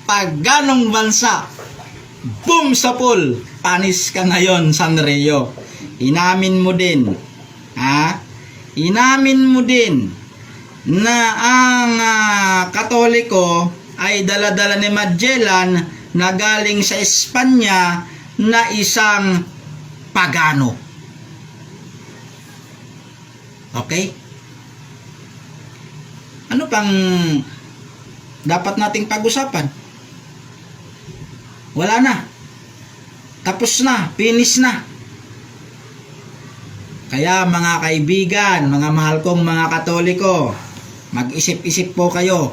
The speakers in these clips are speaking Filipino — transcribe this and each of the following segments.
paganong bansa. Boom sa pool. Panis ka ngayon, Sanrio. Inamin mo din. Inamin mo din na ang Katoliko ay dala-dala ni Magellan na galing sa Espanya na isang pagano. Okay? Ano pang dapat nating pag-usapan? Wala na. Tapos na. Finish na. Kaya mga kaibigan, mga mahal kong mga Katoliko, mag-isip-isip po kayo.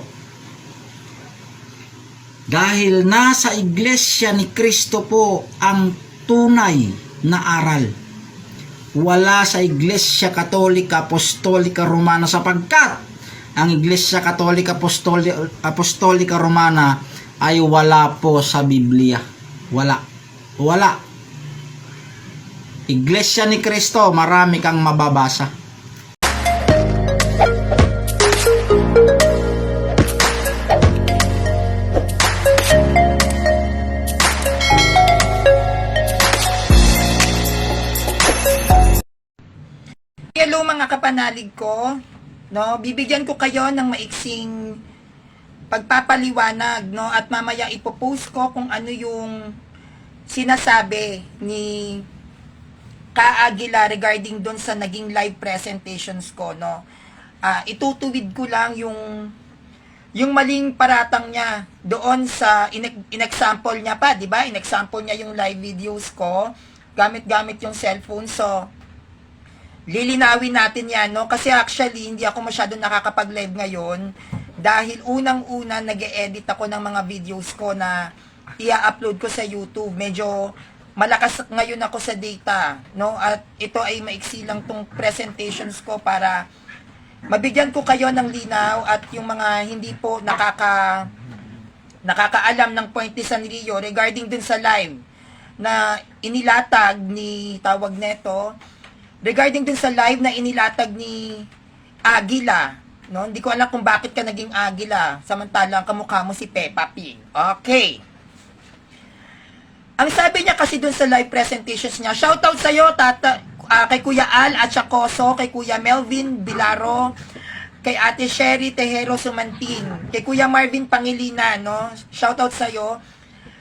Dahil nasa Iglesia ni Kristo po ang tunay na aral. Wala sa Iglesia Katolika Apostolika Romana, sapagkat ang Iglesia Katolika Apostolika Romana ay wala po sa Biblia. Wala. Iglesia ni Kristo, marami kang mababasa. Hello mga kapanalig ko, no? Bibigyan ko kayo ng maiksing pagpapaliwanag, no? At mamaya ipopost ko kung ano yung sinasabi ni Ka Aguila regarding doon sa naging live presentations ko, no? Itutuwid ko lang yung maling paratang niya doon sa in-example niya pa, 'di ba? In-example niya yung live videos ko gamit yung cellphone. So lilinawin natin yan, no? Kasi actually, hindi ako masyado nakakapag-live ngayon dahil unang-una nag-e-edit ako ng mga videos ko na i-upload ko sa YouTube. Medyo malakas ngayon ako sa data, no? At ito ay maiksi lang tong presentations ko para mabigyan ko kayo ng linaw at yung mga hindi po nakakaalam ng point ni Sanrio regarding dun sa live na inilatag ni tawag neto, regarding dun sa live na inilatag ni Aguila, no? Hindi ko alam kung bakit ka naging Aguila, samantalang kamukha mo si Peppa Pig. Okay. Ang sabi niya kasi dun sa live presentations niya, shoutout sa'yo, kay Kuya Al at Chacoso, kay Kuya Melvin Bilaro, kay Ate Sherry Tejero Sumantin, kay Kuya Marvin Pangilinan, no? Shoutout sa'yo.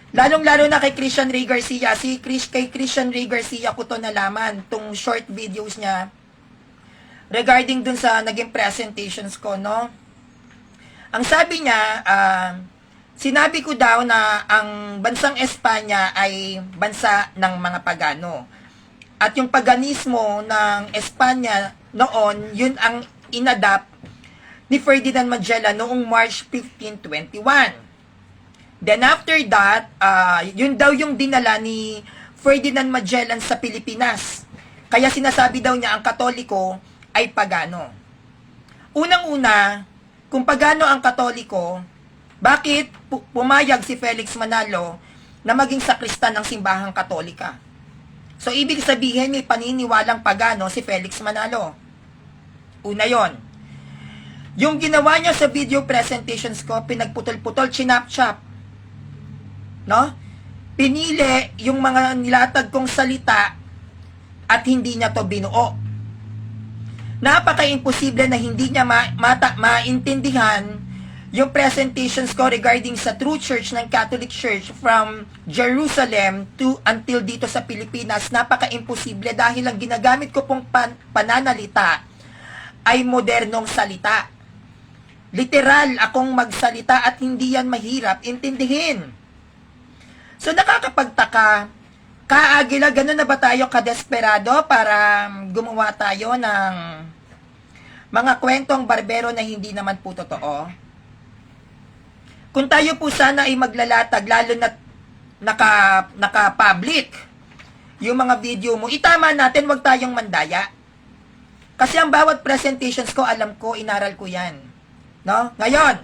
Lalong-lalo na kay Christian Ray Garcia. Kay Christian Ray Garcia ko to nalaman, tong short videos niya regarding dun sa naging presentations ko, no? Ang sabi niya, sinabi ko daw na ang bansang Espanya ay bansa ng mga pagano. At yung paganismo ng Espanya noon, yun ang inadapt ni Ferdinand Magellan noong March 1521. Then after that, yun daw yung dinala ni Ferdinand Magellan sa Pilipinas. Kaya sinasabi daw niya ang Katoliko ay pagano. Unang-una, kung pagano ang Katoliko, bakit pumayag si Felix Manalo na maging sakristan ng simbahang Katolika? So, ibig sabihin may paniniwalang pagano si Felix Manalo. Una yon. Yung ginawa niya sa video presentations ko, pinagputol-putol, chinap-chap. No? Pinili yung mga nilatag kong salita at hindi niya to binuo. Napaka-imposible na hindi niya maintindihan yung presentations ko regarding sa True Church ng Catholic Church from Jerusalem until dito sa Pilipinas. Napaka-imposible dahil ang ginagamit ko pong pananalita ay modernong salita. Literal akong magsalita at hindi yan mahirap intindihin. So nakakapagtaka, Ka Aguila, ganun na ba tayo kadesperado para gumawa tayo ng mga kwentong barbero na hindi naman po totoo? Kung tayo po sana ay maglalatag, lalo na naka-public yung mga video mo, itama natin, wag tayong mandaya. Kasi ang bawat presentations ko, alam ko, inaral ko yan. No? Ngayon,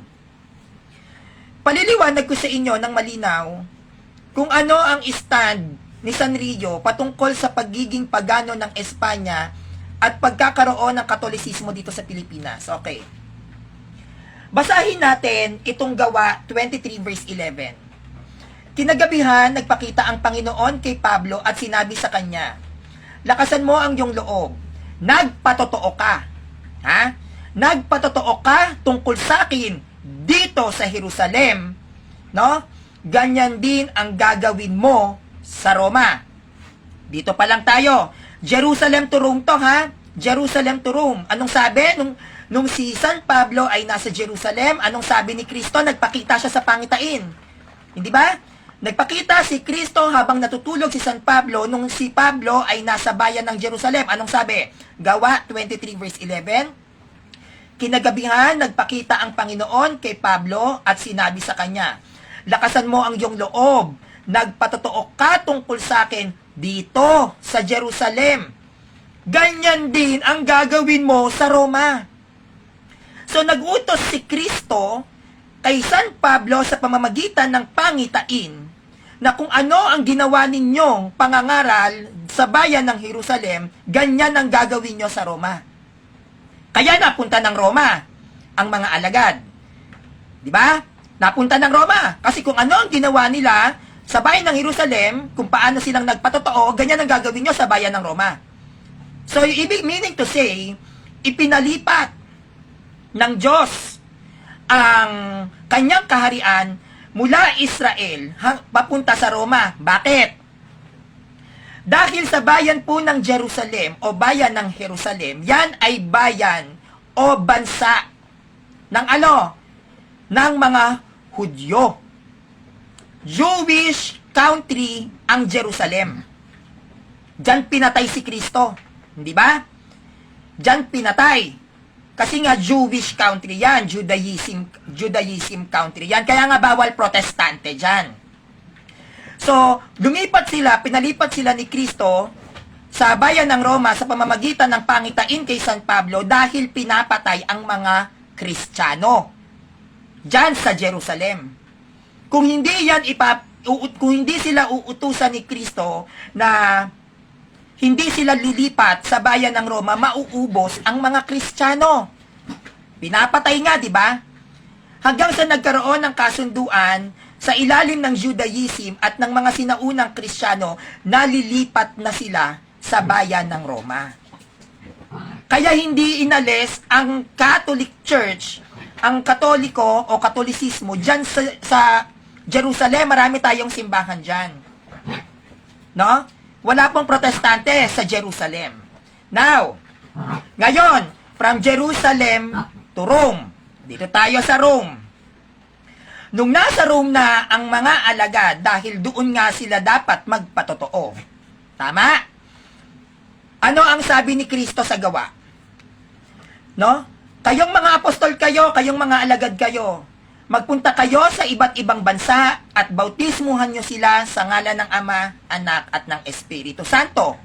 paliliwanag ko sa inyo ng malinaw kung ano ang stand ni Sanrio patungkol sa pagiging pagano ng Espanya at pagkakaroon ng Katolisismo dito sa Pilipinas. Okay. Basahin natin itong Gawa 23 verse 11. Kinagabihan, nagpakita ang Panginoon kay Pablo at sinabi sa kanya, lakasan mo ang iyong loob. Nagpatotoo ka. Ha? Nagpatotoo ka tungkol sa akin dito sa Jerusalem. No? Ganyan din ang gagawin mo sa Roma. Dito pa lang tayo. Jerusalem to Rome to, ha? Jerusalem to Rome. Anong sabi? Nung si San Pablo ay nasa Jerusalem, anong sabi ni Kristo? Nagpakita siya sa pangitain. Hindi ba? Nagpakita si Kristo habang natutulog si San Pablo nung si Pablo ay nasa bayan ng Jerusalem. Anong sabi? Gawa 23 verse 11. Kinagabihan, nagpakita ang Panginoon kay Pablo at sinabi sa kanya, lakasan mo ang iyong loob. Nagpatotoo ka tungkol sa akin dito sa Jerusalem. Ganyan din ang gagawin mo sa Roma. So nagutos si Kristo kay San Pablo sa pamamagitan ng pangitain na kung ano ang ginawa ninyong pangangaral sa bayan ng Jerusalem, ganyan ang gagawin nyo sa Roma. Kaya napunta ng Roma ang mga alagad. Di ba? Napunta ng Roma. Kasi kung ano ang ginawa nila sa bayan ng Jerusalem, kung paano silang nagpatotoo, ganyan ang gagawin nyo sa bayan ng Roma. So, meaning to say, ipinalipat ng Diyos ang kanyang kaharian mula Israel papunta sa Roma. Bakit? Dahil sa bayan po ng Jerusalem o bayan ng Jerusalem, yan ay bayan o bansa ng ano? Ng mga Hudyo. Jewish country ang Jerusalem. Diyan pinatay si Kristo. Hindi ba? Diyan pinatay. Kasi nga Jewish country yan, Judaism country yan. Kaya nga bawal protestante dyan. So, pinalipat sila ni Kristo sa bayan ng Roma sa pamamagitan ng pangitain kay San Pablo dahil pinapatay ang mga Kristiyano dyan sa Jerusalem. Kung hindi sila uutusan ni Kristo na hindi sila lilipat sa bayan ng Roma, mauubos ang mga Kristiyano. Pinapatay nga, di ba? Hanggang sa nagkaroon ng kasunduan sa ilalim ng Judaism at ng mga sinaunang Kristiyano, nalilipat na sila sa bayan ng Roma. Kaya hindi inalis ang Catholic Church, ang Katoliko o Katolisismo, dyan sa Jerusalem. Marami tayong simbahan dyan. No? Wala pong protestante sa Jerusalem. Now, ngayon, from Jerusalem to Rome. Dito tayo sa Rome. Nung nasa Rome na ang mga alagad, dahil doon nga sila dapat magpatotoo. Tama? Ano ang sabi ni Kristo sa gawa? No? Kayong mga apostol kayo, kayong mga alagad kayo, magpunta kayo sa iba't ibang bansa at bautismuhan nyo sila sa ngalan ng Ama, Anak at ng Espiritu Santo.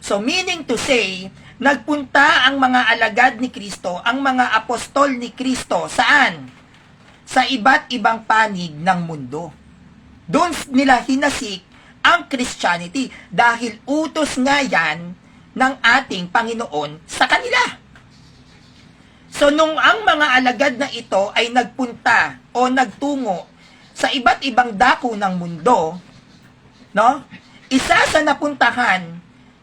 So meaning to say, nagpunta ang mga alagad ni Kristo, ang mga apostol ni Kristo, saan? Sa iba't ibang panig ng mundo. Doon nila hinasik ang Christianity dahil utos nga yan ng ating Panginoon sa kanila. So, nung ang mga alagad na ito ay nagpunta o nagtungo sa iba't ibang dako ng mundo, no? Isa sa napuntahan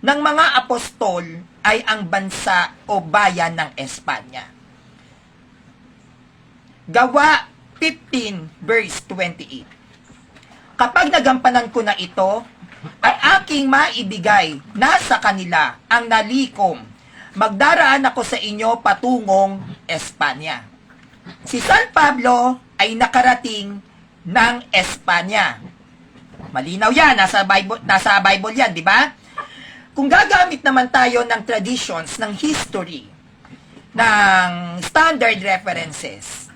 ng mga apostol ay ang bansa o bayan ng Espanya. Gawa 15 verse 28. Kapag nagampanan ko na ito, ay aking maibigay na sa kanila ang nalikom. Magdaraan ako sa inyo patungong Espanya. Si San Pablo ay nakarating ng Espanya. Malinaw yan, nasa Bible yan, di ba? Kung gagamit naman tayo ng traditions, ng history, ng standard references,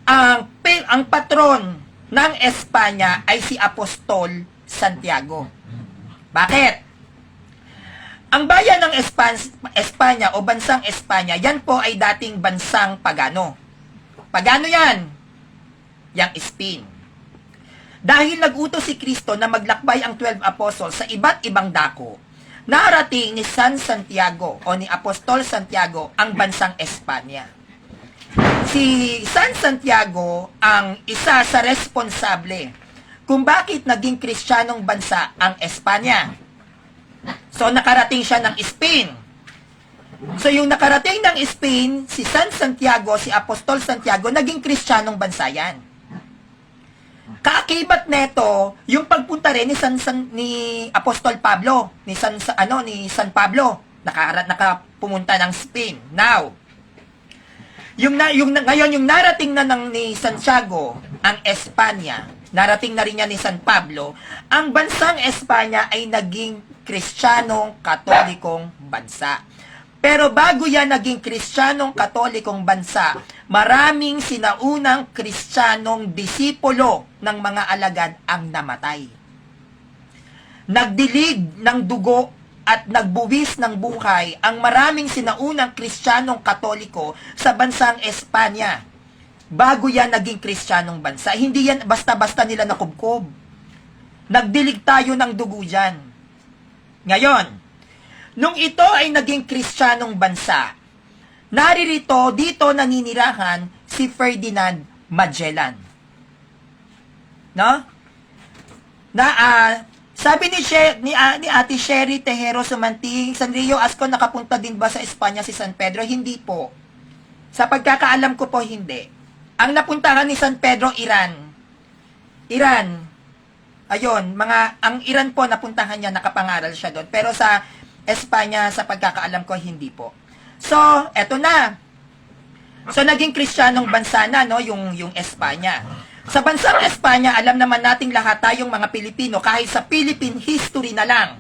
ang patron ng Espanya ay si Apostol Santiago. Bakit? Ang bayan ng Espanya o bansang Espanya, yan po ay dating bansang pagano. Pagano yan? Yang Spain. Dahil nagutos si Kristo na maglakbay ang 12 apostles sa iba't ibang dako, narating ni San Santiago o ni Apostol Santiago ang bansang Espanya. si San Santiago ang isa sa responsable kung bakit naging Kristiyanong bansa ang Espanya. So, nakarating siya ng Spain. So, yung nakarating ng Spain, si San Santiago, si Apostol Santiago, naging Kristiyanong bansa yan. Kaakibat neto, yung pagpunta rin ni Apostol Pablo, ni San Pablo, nakapumunta ng Spain. Now, ngayon yung narating na ni Santiago, ang Espanya, narating na rin niya ni San Pablo, ang bansang Espanya ay naging Kristiyanong Katolikong bansa. Pero bago yan naging Kristiyanong Katolikong bansa, maraming sinaunang Kristiyanong disipulo ng mga alagad ang namatay. Nagdilig ng dugo at nagbuwis ng buhay ang maraming sinaunang Kristiyanong Katoliko sa bansang Espanya. Bago yan naging Kristiyanong bansa. Hindi yan basta-basta nila nakubkob. Nagdilig tayo ng dugo dyan. Ngayon, nung ito ay naging Kristiyanong bansa, naririto dito naninirahan si Ferdinand Magellan. No? Sabi ni Ate Sherry Tejero Sumanting, Sanrio Ascon, nakapunta din ba sa Espanya si San Pedro? Hindi po. Sa pagkakaalam ko po, hindi. Ang napuntahan ni San Pedro, Iran. Ayun, ang Iran po, napuntahan niya, nakapangaral siya doon. Pero sa Espanya, sa pagkakaalam ko, hindi po. So, eto na. So, naging Kristiyanong bansa na, no, yung Espanya. Sa bansang Espanya, alam naman nating lahat tayong mga Pilipino, kahit sa Philippine history na lang,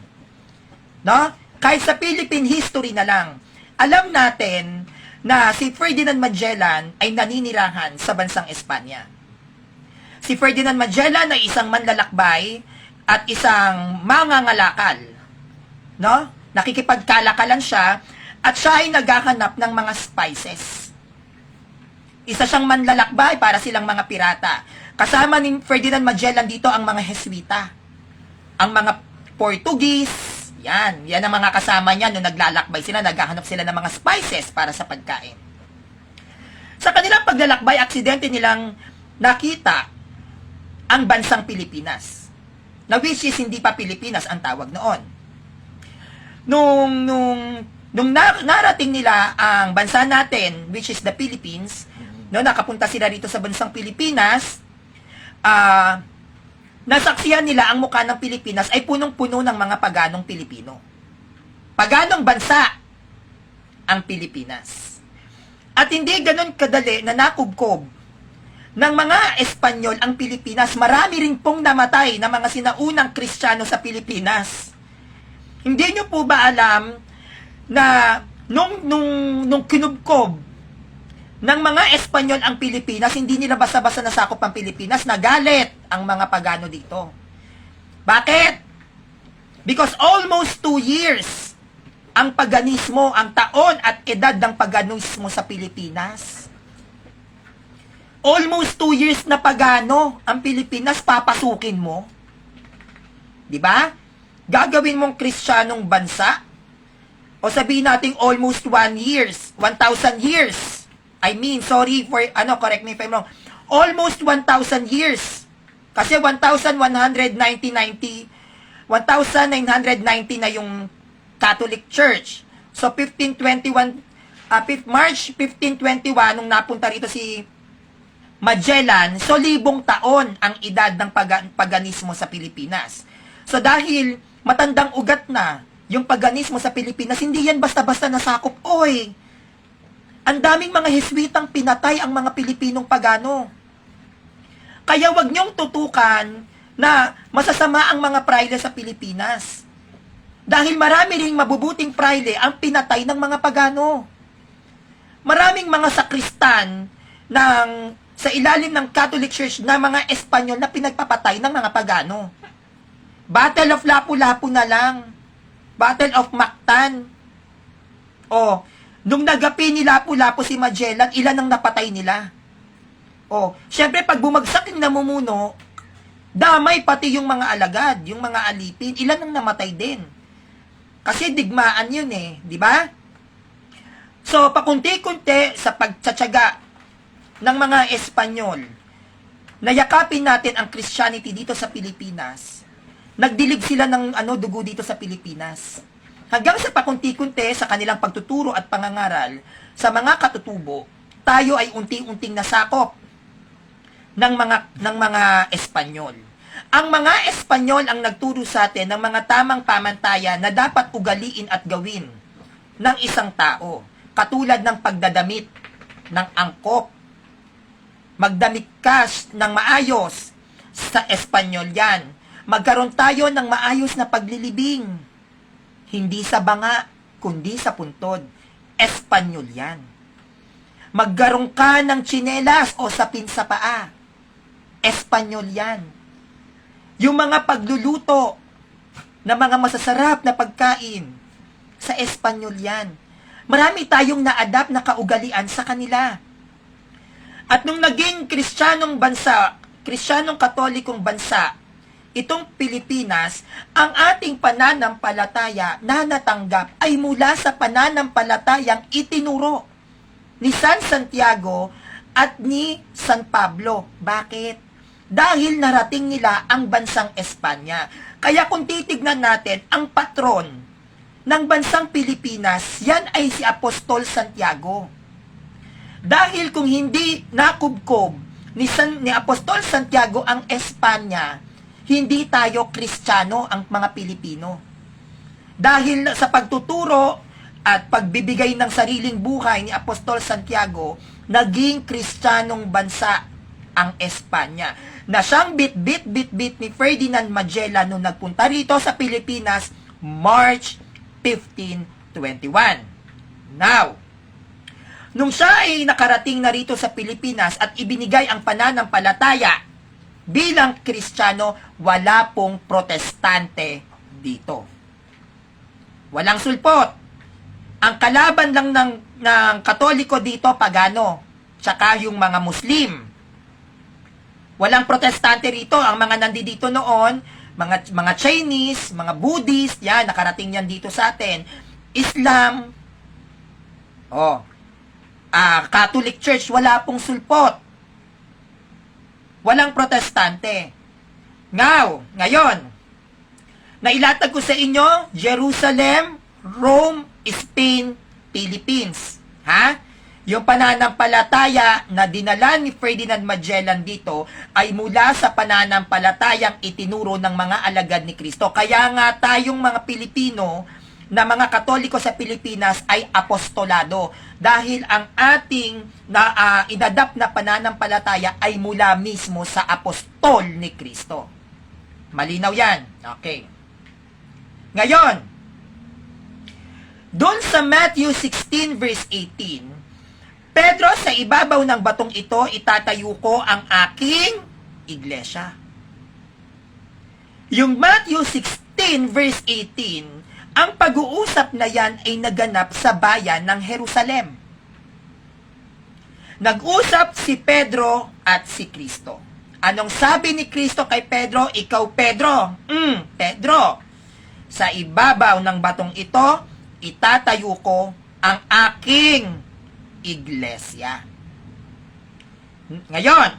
no? Kahit sa Philippine history na lang, alam natin na si Ferdinand Magellan ay naninirahan sa bansang Espanya. Si Ferdinand Magellan ay isang manlalakbay at isang mangangalakal, no? Nakikipagkalakalan siya at siya ay naghahanap ng mga spices. Isa siyang manlalakbay para silang mga pirata. Kasama ni Ferdinand Magellan dito ang mga Heswita, ang mga Portuguese. Yan ang mga kasama niya nung naglalakbay sila, naghahanap sila ng mga spices para sa pagkain. Sa kanilang paglalakbay, aksidente nilang nakita ang bansang Pilipinas. Na which is hindi pa Pilipinas ang tawag noon. Nung narating nila ang bansa natin, which is the Philippines, no, nakapunta sila rito sa bansang Pilipinas, nasaksihan nila ang mukha ng Pilipinas ay punong-puno ng mga paganong Pilipino. Paganong bansa ang Pilipinas. At hindi ganun kadali na nakubkob ng mga Espanyol ang Pilipinas. Marami rin pong namatay na mga sinaunang Kristiyano sa Pilipinas. Hindi nyo po ba alam na nung kinubkob ng mga Espanyol ang Pilipinas, hindi nila basta-basta nasakop ang Pilipinas, nagalit ang mga pagano dito. Bakit? Because almost 2 years ang paganismo, ang taon at edad ng paganismo sa Pilipinas. Almost 2 years na pagano ang Pilipinas, papasukin mo. Di ba? Gagawin mong Kristiyanong bansa? O sabihin natin almost 1,000 years. I mean, sorry for, correct me if I'm wrong. Almost 1,000 years. Kasi 1990 na yung Catholic Church. So, 1521, March 1521, nung napunta rito si Magellan, so 1,000 taon ang edad ng paganismo sa Pilipinas. So, dahil matandang ugat na yung paganismo sa Pilipinas, hindi yan basta-basta nasakop. Oy, ang daming mga Heswitang pinatay ang mga Pilipinong pagano. Kaya wag niyong tutukan na masasama ang mga praile sa Pilipinas. Dahil marami ring mabubuting praile ang pinatay ng mga pagano. Maraming mga sakristan sa ilalim ng Catholic Church na mga Espanyol na pinagpapatay ng mga pagano. Battle of Lapu-Lapu na lang. Battle of Mactan. Nung nagapi ni Lapu-Lapu si Magellan, ilan ang napatay nila? Syempre pag bumagsak yung namumuno, damay pati yung mga alagad, yung mga alipin, ilan ang namatay din. Kasi digmaan yun di ba? So, pakunti-kunti sa pagtsatsaga ng mga Espanyol na yakapin natin ang Christianity dito sa Pilipinas, nagdilig sila ng dugo dito sa Pilipinas. Hanggang sa pakunti-kunti sa kanilang pagtuturo at pangangaral sa mga katutubo, tayo ay unti-unting nasakop ng mga Espanyol. Ang mga Espanyol ang nagturo sa atin ng mga tamang pamantayan na dapat ugaliin at gawin ng isang tao, katulad ng pagdadamit ng angkop. Magdamit ka ng maayos, sa Espanyol yan. Magkaroon tayo ng maayos na paglilibing. Hindi sa banga, kundi sa puntod. Espanyol yan. Magkaroon ka ng tsinelas o sapin sa paa. Espanyol yan. Yung mga pagluluto na mga masasarap na pagkain, sa Espanyol yan. Marami tayong na-adapt na kaugalian sa kanila. At nung naging Kristiyanong bansa, Kristiyanong Katolikong bansa, itong Pilipinas, ang ating pananampalataya na natanggap ay mula sa pananampalatayang itinuro ni San Santiago at ni San Pablo. Bakit? Dahil narating nila ang bansang Espanya. Kaya kung titignan natin, ang patron ng bansang Pilipinas, yan ay si Apostol Santiago. Dahil kung hindi nakubkob ni Apostol Santiago ang Espanya, hindi tayo Kristiyano ang mga Pilipino. Dahil sa pagtuturo at pagbibigay ng sariling buhay ni Apostol Santiago, naging Kristiyanong bansa ang Espanya. Na siyang bit ni Ferdinand Magellan nung nagpunta rito sa Pilipinas, March 1521. Now, nung siya ay nakarating na rito sa Pilipinas at ibinigay ang pananampalataya bilang Kristiyano, wala pong protestante dito. Walang sulpot. Ang kalaban lang ng Katoliko dito, pagano. Tsaka yung mga Muslim. Walang protestante rito. Ang mga nandito noon, mga Chinese, mga Buddhist, yan, nakarating yan dito sa atin. Islam, Catholic Church, wala pong sulpot. Walang protestante. Ngayon, nailatag ko sa inyo, Jerusalem, Rome, Spain, Philippines. Ha? Yung pananampalataya na dinala ni Ferdinand Magellan dito ay mula sa pananampalatayang itinuro ng mga alagad ni Kristo. Kaya nga tayong mga Pilipino na mga Katoliko sa Pilipinas ay apostolado dahil ang ating inadapt na pananampalataya ay mula mismo sa apostol ni Kristo. Malinaw yan. Okay. Ngayon, doon sa Matthew 16 verse 18, Pedro, sa ibabaw ng batong ito, itatayo ko ang aking iglesia. Yung Matthew 16 verse 18, ang pag-uusap na yan ay naganap sa bayan ng Jerusalem. Nag-usap si Pedro at si Kristo. Anong sabi ni Kristo kay Pedro? Ikaw, Pedro. Pedro, sa ibabaw ng batong ito, itatayo ko ang aking iglesia. Ngayon,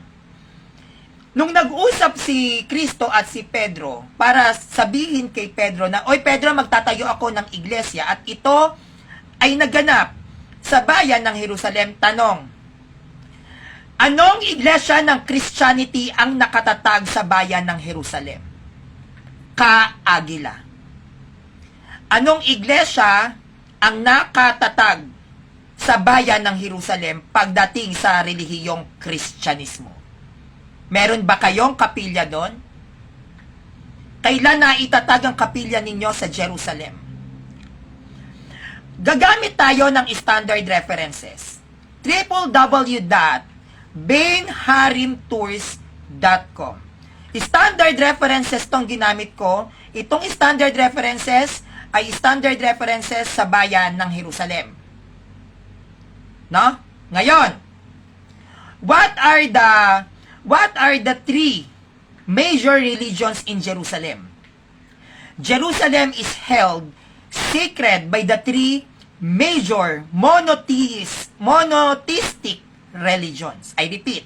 nung nag-usap si Kristo at si Pedro para sabihin kay Pedro na, Oy Pedro, magtatayo ako ng iglesia, at ito ay naganap sa bayan ng Jerusalem. Tanong, anong iglesia ng Christianity ang nakatatag sa bayan ng Jerusalem? Ka-Agila. Anong iglesia ang nakatatag sa bayan ng Jerusalem pagdating sa relihiyong Kristyanismo? Meron ba kayong kapilya doon? Kailan na itatag ang kapilya ninyo sa Jerusalem? Gagamit tayo ng standard references. www.bainharimtours.com. Standard references tong ginamit ko. Itong standard references ay standard references sa bayan ng Jerusalem. No? Ngayon, what are the three major religions in Jerusalem? Jerusalem is held sacred by the three major monotheistic religions. I repeat,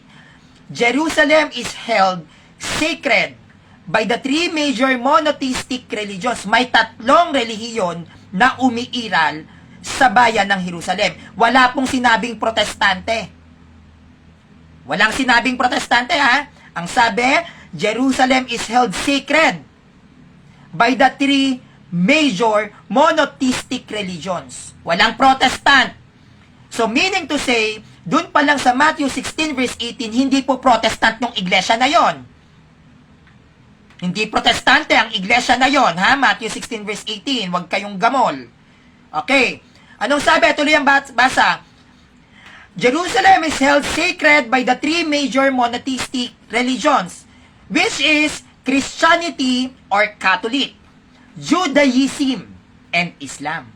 Jerusalem is held sacred by the three major monotheistic religions. May tatlong relihiyon na umiiral sa bayan ng Jerusalem. Wala pong sinabing protestante. Walang sinabing protestante, ha? Ang sabi, Jerusalem is held sacred by the three major monotheistic religions. Walang protestant. So meaning to say, dun pa lang sa Matthew 16 verse 18, hindi po protestant yung iglesia na yon. Hindi protestante ang iglesia na yon, ha? Matthew 16 verse 18, huwag kayong gamol. Okay. Anong sabi? Tuloy ang basa. Jerusalem is held sacred by the three major monotheistic religions, which is Christianity or Catholic, Judaism, and Islam.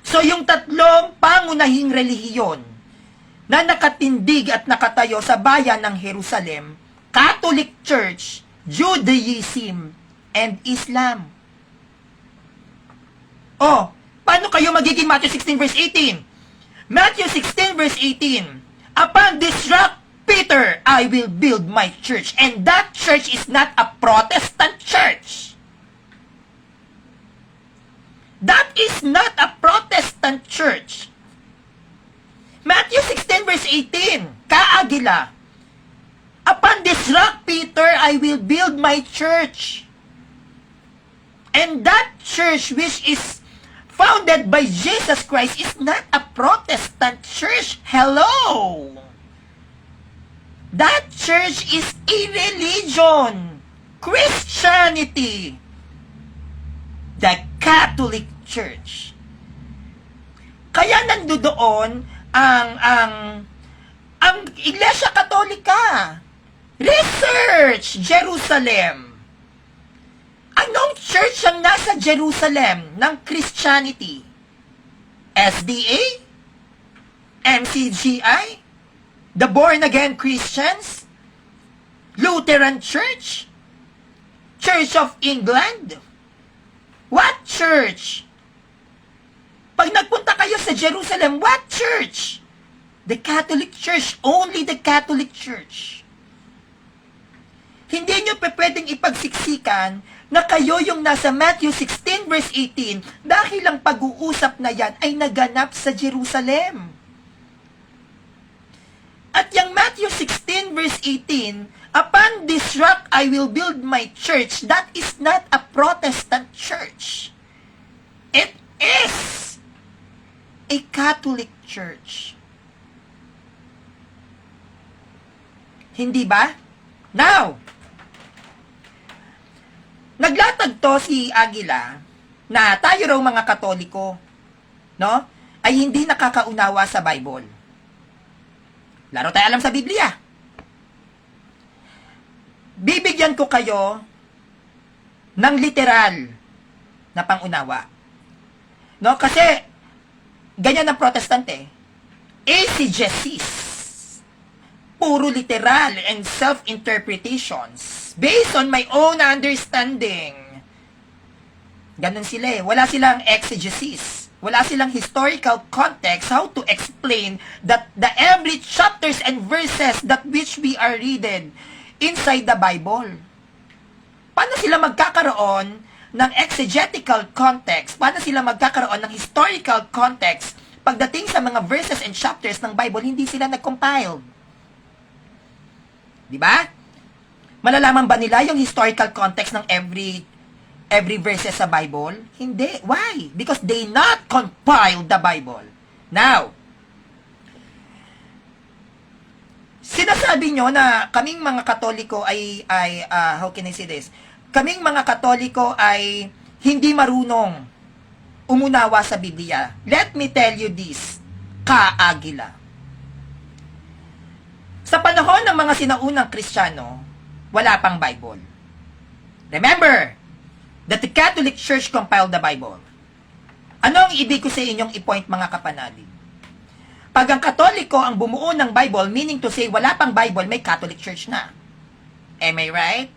So yung tatlong pangunahing relihiyon na nakatindig at nakatayo sa bayan ng Jerusalem, Catholic Church, Judaism, and Islam. Oh, paano kayo magiging Matthew 16 verse 18? Matthew 16 verse 18, upon this rock, Peter, I will build my church. And that church is not a Protestant church. That is not a Protestant church. Matthew 16 verse 18, kaagila, upon this rock, Peter, I will build my church. And that church which is founded by Jesus Christ is not a Protestant church. Hello! That church is a religion. Christianity. The Catholic Church. Kaya nandoon ang Iglesia Katolika. Research Jerusalem. Anong church ang nasa Jerusalem ng Christianity? SDA? MCGI? The Born Again Christians? Lutheran Church? Church of England? What church? Pag nagpunta kayo sa Jerusalem, what church? The Catholic Church. Only the Catholic Church. Hindi nyo pwedeng ipagsiksikan na kayo yung nasa Matthew 16 verse 18 dahil ang pag-uusap na yan ay naganap sa Jerusalem. At yung Matthew 16 verse 18, upon this rock I will build my church, that is not a Protestant church. It is a Catholic church. Hindi ba? Now, naglatag to si Aguila na tayo raw mga Katoliko, no, ay hindi nakakaunawa sa Bible. Laro tayo alam sa Biblia. Bibigyan ko kayo ng literal na pangunawa. No, kasi ganyan ang Protestant eh. Eisegesis. Puro literal and self-interpretations based on my own understanding. Ganun sila eh. Wala silang exegesis. Wala silang historical context how to explain that the every chapters and verses that which we are reading inside the Bible. Paano sila magkakaroon ng exegetical context? Paano sila magkakaroon ng historical context pagdating sa mga verses and chapters ng Bible? Hindi sila nag-compile. Di ba? Malalaman ba nila yung historical context ng every verses sa Bible? Hindi. Why? Because they not compiled the Bible. Now, sinasabi nyo na kaming mga Katoliko ay how can I say this? Kaming mga Katoliko ay hindi marunong umunawa sa Biblia. Let me tell you this, Ka-Aguila. Sa panahon ng mga sinaunang Kristiyano, wala pang Bible. Remember that the Catholic Church compiled the Bible. Ano ang ibig ko sa inyong i-point mga kapanalig? Pag ang Katoliko ang bumuo ng Bible, meaning to say wala pang Bible, may Catholic Church na. Am I right?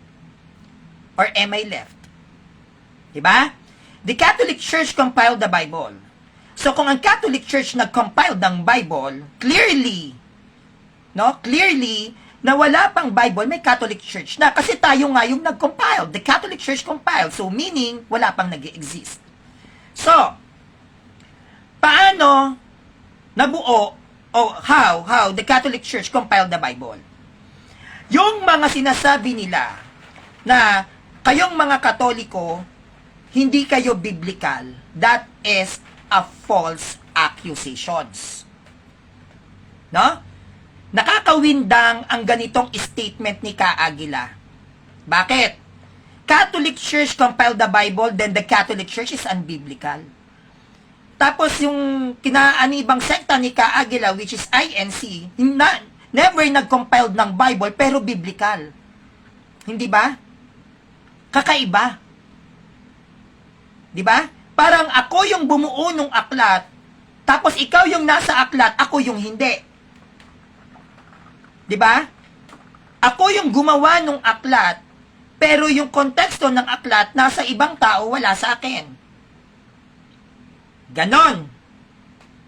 Or am I left? Diba? The Catholic Church compiled the Bible. So kung ang Catholic Church nag-compile ng Bible, clearly, no? Clearly, na wala pang Bible, may Catholic Church na. Kasi tayo nga yung nag-compile. The Catholic Church compiled. So, meaning, wala pang nag-exist. So, paano nabuo o how the Catholic Church compiled the Bible? Yung mga sinasabi nila na kayong mga Katoliko, hindi kayo biblical, that is a false accusations. No? Nakakawindang ang ganitong statement ni Ka Aguila. Bakit? Catholic Church compiled the Bible, then the Catholic Church is unbiblical. Tapos yung kinaanibang sekta ni Ka Aguila, which is INC, never nag-compiled ng Bible, pero biblical. Hindi ba? Kakaiba. Di ba? Parang ako yung bumuo ng aklat, tapos ikaw yung nasa aklat, ako yung hindi. Di ba? Ako yung gumawa ng aklat, pero yung konteksto ng aklat nasa ibang tao, wala sa akin. Ganon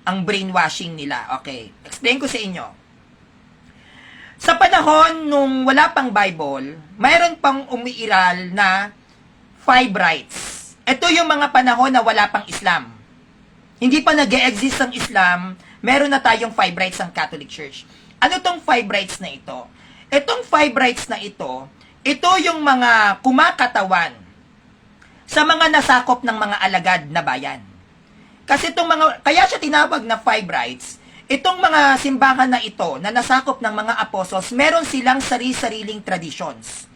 ang brainwashing nila. Okay, explain ko sa inyo. Sa panahon nung wala pang Bible, mayroon pang umiiral na 5 rights. Ito yung mga panahon na wala pang Islam. Hindi pa nag-e-exist ang Islam, meron na tayong 5 rights ang Catholic Church. Ano tong 5 rights na ito? Itong 5 rights na ito yung mga kumakatawan sa mga nasakop ng mga alagad na bayan. Kasi kaya siya tinawag na 5 rights, itong mga simbahan na ito, na nasakop ng mga apostles, meron silang sari-sariling traditions.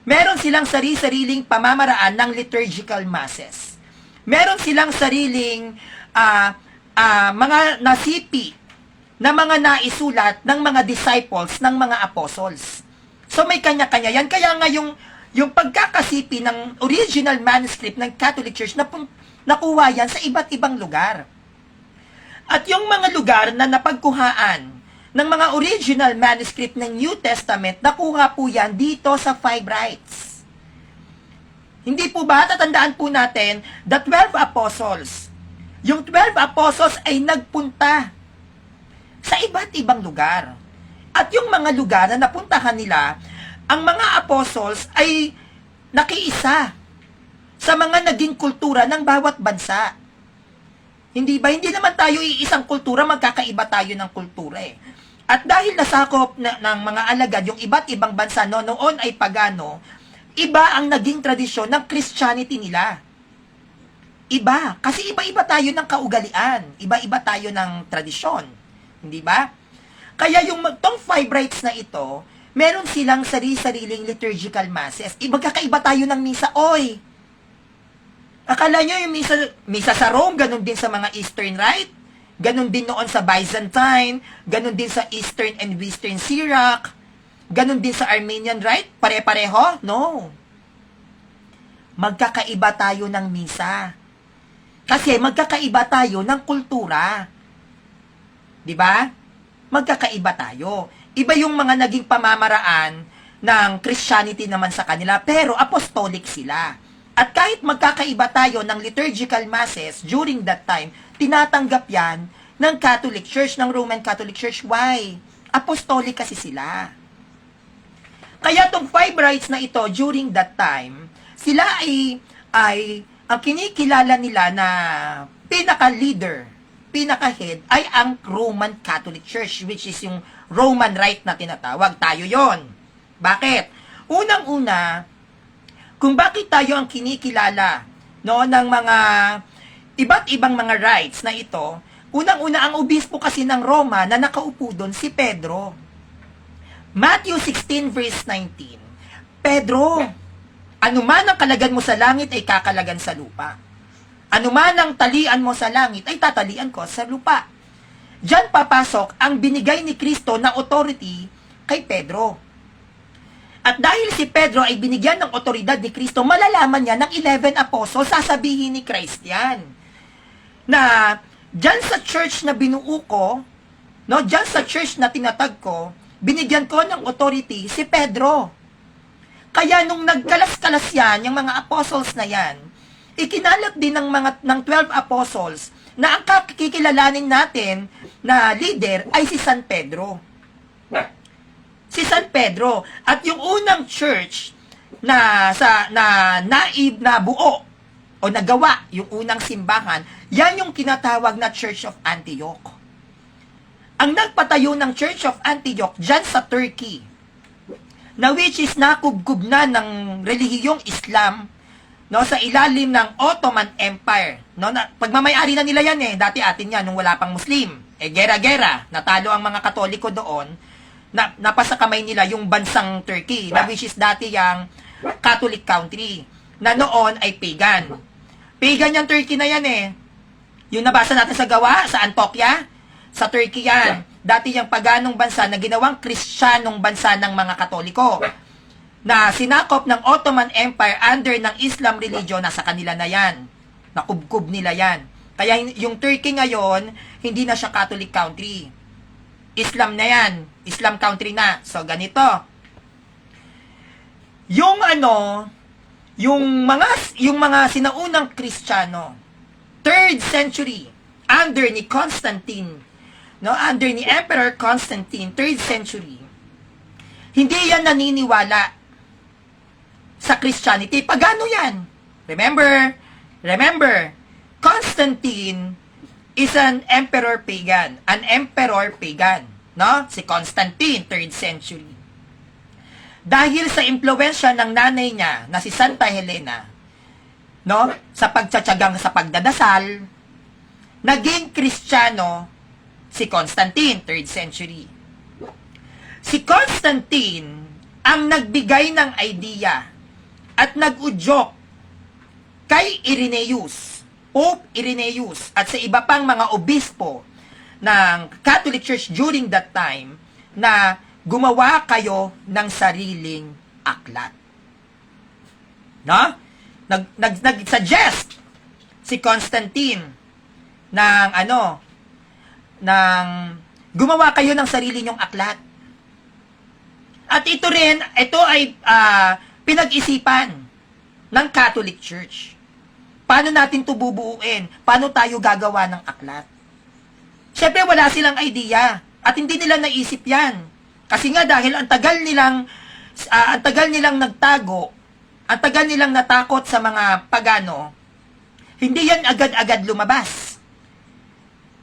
Meron silang sari-sariling pamamaraan ng liturgical masses. Meron silang sariling mga nasipi na mga naisulat ng mga disciples, ng mga apostles. So may kanya-kanya yan. Kaya nga yung pagkakasipi ng original manuscript ng Catholic Church, nakuha yan sa iba't ibang lugar. At yung mga lugar na napagkuhaan ng mga original manuscript ng New Testament, nakuha po yan dito sa 5 rights. Hindi po ba, tatandaan po natin, the 12 apostles, yung 12 apostles ay nagpunta sa iba't ibang lugar. At yung mga lugar na napuntahan nila, ang mga apostles ay nakiisa sa mga naging kultura ng bawat bansa. Hindi ba? Hindi naman tayo iisang kultura, magkakaiba tayo ng kultura eh. At dahil nasakop ng mga alagad, yung iba't ibang bansa noon ay pagano, iba ang naging tradisyon ng Christianity nila. Iba. Kasi iba-iba tayo ng kaugalian. Iba-iba tayo ng tradisyon. Hindi ba? Kaya yung tong 5 rights na ito, meron silang sari-sariling liturgical masses. Magkakaiba tayo ng misa. Oy! Akala nyo yung misa sa Rome, ganun din sa mga Eastern Rite? Ganun din noon sa Byzantine? Ganun din sa Eastern and Western Syriac? Ganun din sa Armenian Rite? Pare-pareho? No. Magkakaiba tayo ng misa. Kasi magkakaiba tayo ng kultura. Di ba? Magkakaiba tayo. Iba yung mga naging pamamaraan ng Christianity naman sa kanila, pero apostolic sila. At kahit magkakaiba tayo ng liturgical masses during that time, tinatanggap yan ng Catholic Church, ng Roman Catholic Church. Why? Apostolic kasi sila. Kaya tong 5 rights na ito, during that time, sila ay ang kinikilala nila na pinaka-leader, pinaka-head, ay ang Roman Catholic Church, which is yung Roman Rite na tinatawag. Tayo yon. Bakit? Unang-una, kung bakit tayo ang kinikilala ng mga iba't ibang mga rights na ito, unang-una, ang obispo kasi ng Roma na nakaupo doon, si Pedro. Matthew 16 verse 19. Pedro, anuman ang kalagan mo sa langit ay kakalagan sa lupa. Anuman ang talian mo sa langit ay tatalian ko sa lupa. Diyan papasok ang binigay ni Kristo na authority kay Pedro. At dahil si Pedro ay binigyan ng otoridad ni Kristo, malalaman niya ng 11 apostles, sasabihin ni Christ yan. Na diyan sa church na binuo ko, diyan sa church na tinatag ko, binigyan ko ng authority si Pedro. Kaya nung nagkalas-kalas yan, yung mga apostles na yan, ikinalat din ng 12 apostles na ang kakikilalanin natin na leader ay si San Pedro. Si San Pedro. At yung unang church na buo o nagawa, yung unang simbahan, yan yung kinatawag na Church of Antioch. Ang nagpatayo ng Church of Antioch dyan sa Turkey, na which is nakubkub na ng relihiyong Islam, no, sa ilalim ng Ottoman Empire. No, pagmamayari na nila yan dati atin yan nung wala pang Muslim. Gera-gera, natalo ang mga Katoliko doon, napasa kamay nila yung bansang Turkey, na which is dati yung Catholic country, na noon ay pagan. Pagan yung Turkey na yan Yung nabasa natin sa gawa, sa Antioquia, sa Turkey yan. Dati yung paganong bansa na ginawang Kristiyanong bansa ng mga Katoliko, na sinakop ng Ottoman Empire under ng Islam religion, nasa kanila na yan. Nakubkub nila yan. Kaya yung Turkey ngayon, hindi na siya Catholic country. Islam na yan. Islam country na. So, ganito. Yung mga sinaunang Kristiyano, 3rd century, under ni Constantine, under ni Emperor Constantine, 3rd century, hindi yan naniniwala sa Christianity. Pagano yan? Remember, Constantine is an emperor pagan. No? Si Constantine, 3rd century. Dahil sa impluwensya ng nanay niya na si Santa Helena, no, sa pagtsatsagang sa pagdadasal, naging Kristiyano si Constantine, 3rd century. Si Constantine ang nagbigay ng idea at nag-udyok kay Irenaeus, Pope Irenaeus, at sa iba pang mga obispo ng Catholic Church during that time, na gumawa kayo ng sariling aklat. No? Nag-suggest si Constantine ng gumawa kayo ng sarili nyong aklat. At ito ay pinag-isipan ng Catholic Church. Paano natin ito bubuuin? Paano tayo gagawa ng aklat? Siyempre, wala silang idea. At hindi nila naisip yan. Kasi nga dahil ang tagal nilang nagtago, ang tagal nilang natakot sa mga pagano, hindi yan agad-agad lumabas.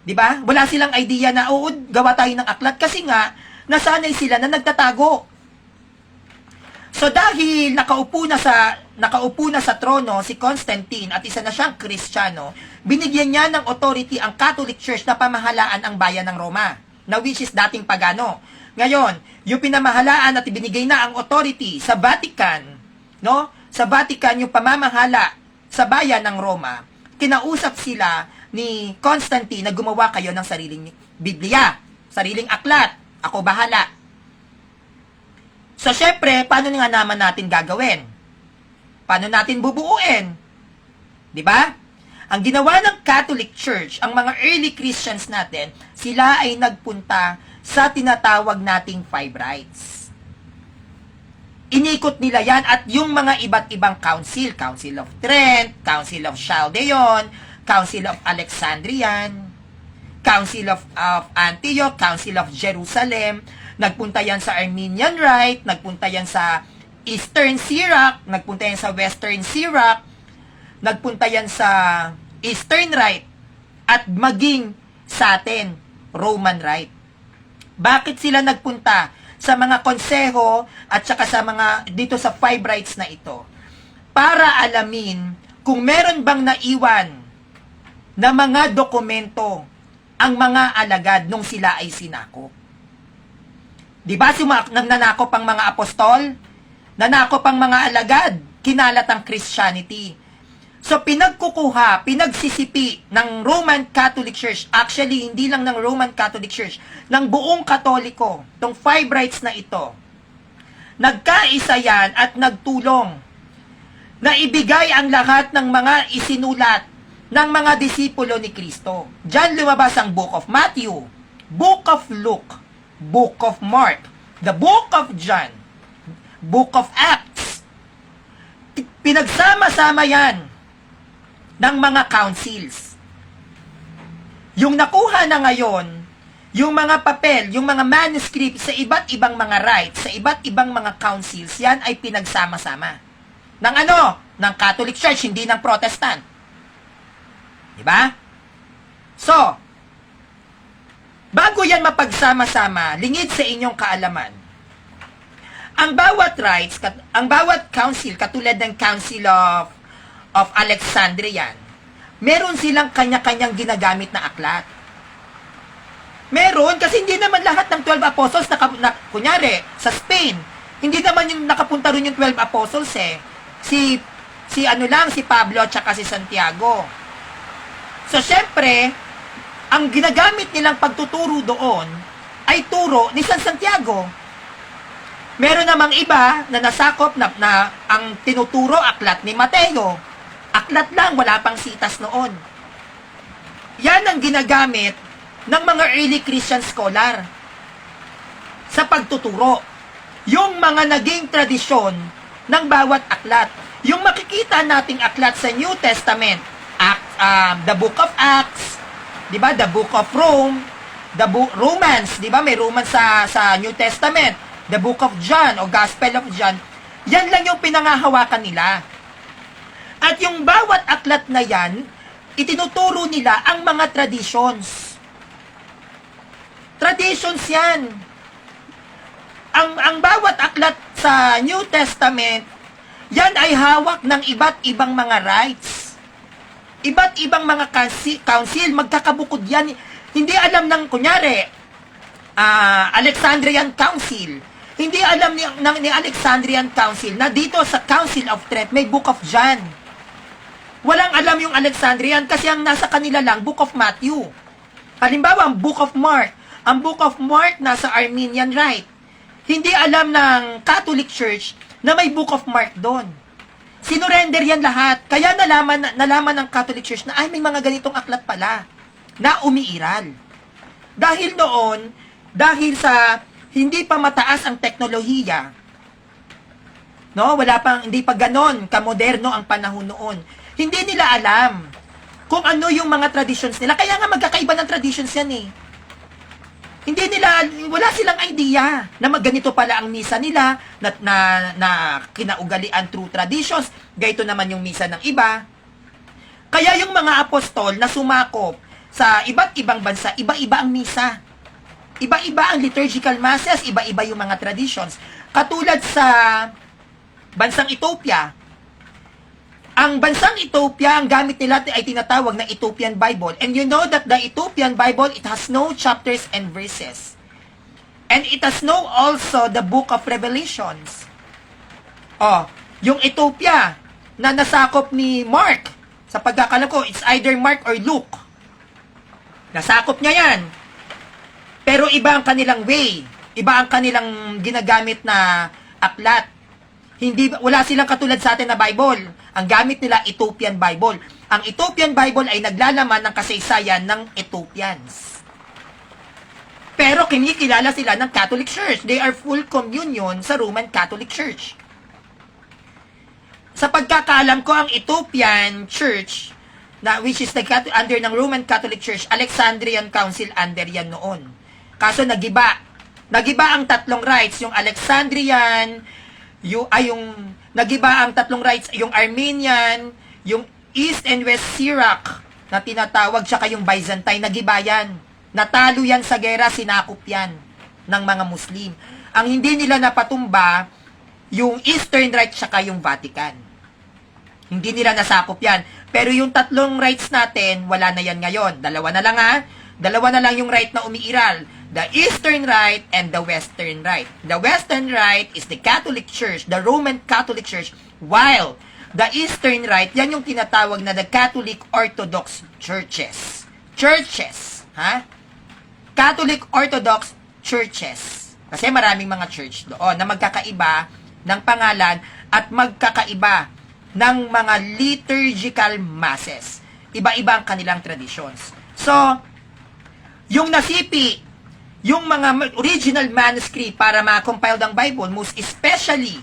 'Di ba? Wala silang idea na gawa tayo ng aklat kasi nga nasanay sila na nagtatago. So dahil nakaupo na sa trono si Constantine at isa na siyang Kristiyano, binigyan niya ng authority ang Catholic Church na pamahalaan ang bayan ng Roma, na which is dating pagano. Ngayon, yung pinamahalaan at ibinigay na ang authority sa Vatican, no? Sa Vatican yung pamamahala sa bayan ng Roma, kinausap sila ni Constantine na gumawa kayo ng sariling Biblia, sariling aklat. Ako bahala. So, syempre, paano nga naman natin gagawin? Paano natin bubuuin? 'Di ba? Ang ginawa ng Catholic Church, ang mga early Christians natin, sila ay nagpunta sa tinatawag nating 5 rights. Inikot nila yan at yung mga iba't ibang council, Council of Trent, Council of Chaldeon, Council of Alexandrian, Council of Antioch, Council of Jerusalem, nagpunta yan sa Armenian Rite, nagpunta yan sa Eastern Syriac, nagpunta yan sa Western Syriac, nagpunta yan sa Eastern Rite, at maging sa atin, Roman Rite. Bakit sila nagpunta sa mga konseho at saka sa mga dito sa 5 rights na ito? Para alamin kung meron bang naiwan na mga dokumento ang mga alagad nung sila ay sinakop. Di ba nanakop ang mga apostol? Nanakop ang mga alagad, kinalat ang Christianity. So, pinagsisipi ng Roman Catholic Church, actually, hindi lang ng Roman Catholic Church, ng buong Katoliko, itong 5 rights na ito, nagkaisa yan at nagtulong na ibigay ang lahat ng mga isinulat ng mga disipulo ni Kristo. Diyan lumabas ang Book of Matthew, Book of Luke, Book of Mark, the Book of John, Book of Acts. Pinagsama-sama yan ng mga councils. Yung nakuha na ngayon yung mga papel, yung mga manuscript sa iba't ibang mga rites, sa iba't ibang mga councils, yan ay pinagsama-sama. Ng ano? Ng Catholic Church, hindi ng Protestant. Diba? So, bago yan mapagsama-sama, lingid sa inyong kaalaman, ang bawat rites, ang bawat council, katulad ng Council of Alexandria, meron silang kanya-kanyang ginagamit na aklat. Meron, kasi hindi naman lahat ng 12 apostles, kunyari, sa Spain, hindi naman yung nakapunta rin yung 12 apostles eh. Si Pablo at saka si Santiago. So, syempre, ang ginagamit nilang pagtuturo doon ay turo ni San Santiago. Meron namang iba na nasakop na ang tinuturo aklat ni Mateo. Aklat lang, wala pang sitas noon. Yan ang ginagamit ng mga early Christian scholar sa pagtuturo. Yung mga naging tradisyon ng bawat aklat. Yung makikita nating aklat sa New Testament, the Book of Acts, di ba? The Book of Rome, Romans, di ba? May Romans sa New Testament, the Book of John o Gospel of John. Yan lang yung pinangahawakan nila. At yung bawat aklat na yan, itinuturo nila ang mga traditions. Traditions yan. Ang bawat aklat sa New Testament, yan ay hawak ng iba't ibang mga rites. Iba't ibang mga council, magkakabukod yan. Hindi alam ng, kunyari, Alexandrian Council. Hindi alam ni Alexandrian Council na dito sa Council of Trent may Book of John. Walang alam yung Alexandrian kasi ang nasa kanila lang, Book of Matthew. Halimbawa, ang Book of Mark. Ang Book of Mark nasa Armenian Rite. Hindi alam ng Catholic Church na may Book of Mark doon. Sinurrender yan lahat. Kaya nalaman ng Catholic Church na ay may mga ganitong aklat pala na umiiral. Dahil noon, dahil sa hindi pa mataas ang teknolohiya, no, hindi pa ganon kamoderno ang panahon noon. Hindi nila alam kung ano yung mga traditions nila. Kaya nga magkakaiba ng traditions yan eh. Wala silang idea na ganito pala ang misa nila, na kinaugalian through traditions, gayto naman yung misa ng iba. Kaya yung mga apostol na sumakop sa iba't ibang bansa, iba-iba ang misa. Iba-iba ang liturgical masses, iba-iba yung mga traditions. Katulad sa bansang Ethiopia, ang bansang Ethiopia, ang gamit nila ay tinatawag na Ethiopian Bible. And you know that the Ethiopian Bible, it has no chapters and verses. And it has no also the book of Revelations. Yung Ethiopia na nasakop ni Mark, sa pagkakalam ko, it's either Mark or Luke. Nasakop niya yan. Pero iba ang kanilang way. Iba ang kanilang ginagamit na aklat. Wala silang katulad sa atin na Bible. Ang gamit nila, Ethiopian Bible. Ang Ethiopian Bible ay naglalaman ng kasaysayan ng Ethiopians. Pero kinikilala sila ng Catholic Church. They are full communion sa Roman Catholic Church. Sa pagkakaalam ko, ang Ethiopian Church, which is under ng Roman Catholic Church, Alexandrian Council under yan noon. Kaso nagiba. Nagiba ang tatlong rites, yung Alexandrian, nagiba ang tatlong rites, yung Armenian, yung East and West Syriac na tinatawag, tsaka yung Byzantine, nagiba yan. Natalo yan sa gera, sinakop yan ng mga Muslim. Ang hindi nila napatumba, yung Eastern Rite tsaka yung Vatican. Hindi nila nasakop yan. Pero yung tatlong rites natin, wala na yan ngayon. Dalawa na lang ha. Dalawa na lang yung rite na umiiral. The Eastern Rite and the Western Rite. The Western Rite is the Catholic Church, the Roman Catholic Church, while the Eastern Rite, yan yung tinatawag na the Catholic Orthodox Churches. Churches, ha? Catholic Orthodox Churches. Kasi maraming mga church doon na magkakaiba ng pangalan at magkakaiba ng mga liturgical masses. Iba-iba ang kanilang traditions. So, yung nasipi, yung mga original manuscript para ma-compile ng Bible, most especially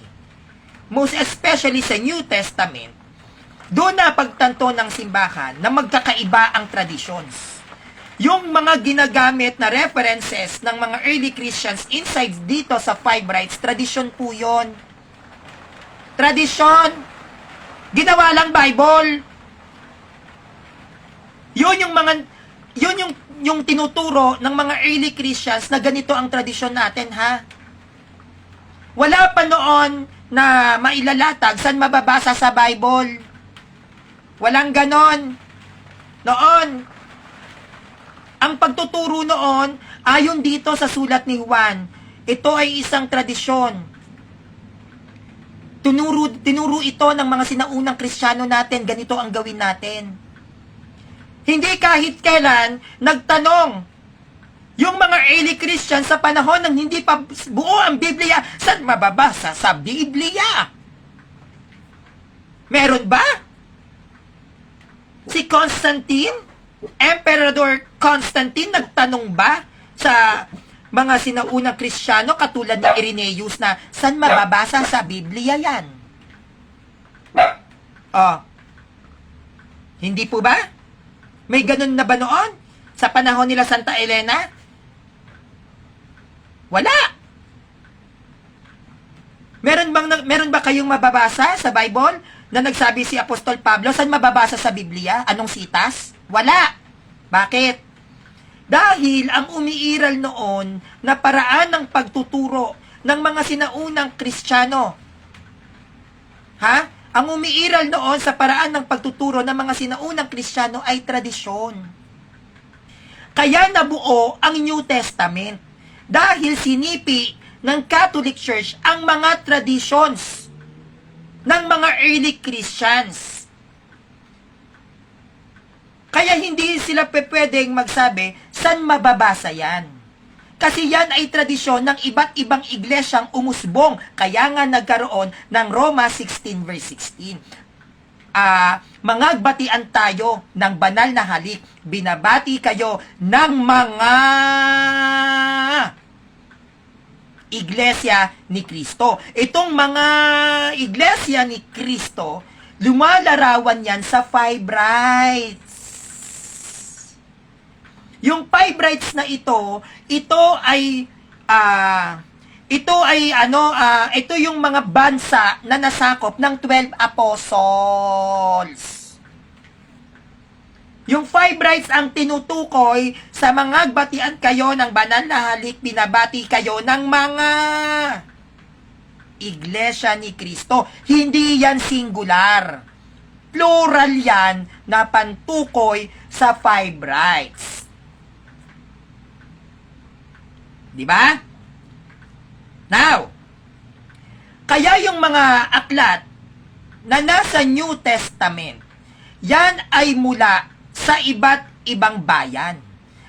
sa New Testament, doon na pagtanto ng simbahan na magkakaiba ang traditions. yung mga ginagamit na references ng mga early Christians inside dito sa five rights, tradisyon po yun. Tradisyon. Ginawa lang Bible. Yun yung tinuturo ng mga early Christians na ganito ang tradisyon natin, ha? Wala pa noon na mailalatag saan mababasa sa Bible. Walang ganon. Noon, ang pagtuturo noon, ayon dito sa sulat ni Juan, ito ay isang tradisyon. Tinuro ito ng mga sinaunang Kristiyano natin, ganito ang gawin natin. Hindi kahit kailan nagtanong yung mga early Christians sa panahon ng hindi pa buo ang Biblia, saan mababasa sa Biblia? Meron ba? Si Constantine, Emperor Constantine, nagtanong ba sa mga sinaunang Kristiyano katulad ni Irenaeus na saan mababasa sa Biblia yan? Oh. Hindi po ba? May ganun na ba noon? Sa panahon nila Santa Elena? Wala. Meron ba kayong mababasa sa Bible na nagsabi si Apostol Pablo, saan mababasa sa Biblia? Anong sitas? Wala. Bakit? Dahil ang umiiral noon na paraan ng pagtuturo ng mga sinaunang Kristiyano. Ha? Ang umiiral noon sa paraan ng pagtuturo ng mga sinaunang Kristiyano ay tradisyon. Kaya nabuo ang New Testament dahil sinipi ng Catholic Church ang mga traditions ng mga early Christians. Kaya hindi sila pwedeng magsabi, saan mababasa yan? Kasi yan ay tradisyon ng iba't ibang iglesyang umusbong. Kaya nga nagkaroon ng Roma 16 verse 16. Mangagbatian tayo ng banal na halik. Binabati kayo ng mga iglesia ni Kristo. Itong mga iglesia ni Kristo, lumalarawan yan sa five rights. Yung five rights na ito yung mga bansa na nasakop ng 12 apostles. Yung five rights ang tinutukoy sa mga batian kayo ng banal na halik, binabati kayo ng mga iglesia ni Kristo. Hindi yan singular. Plural yan na pantukoy sa five rights. Di ba? Now, kaya yung mga aklat na nasa New Testament, yan ay mula sa iba't ibang bayan.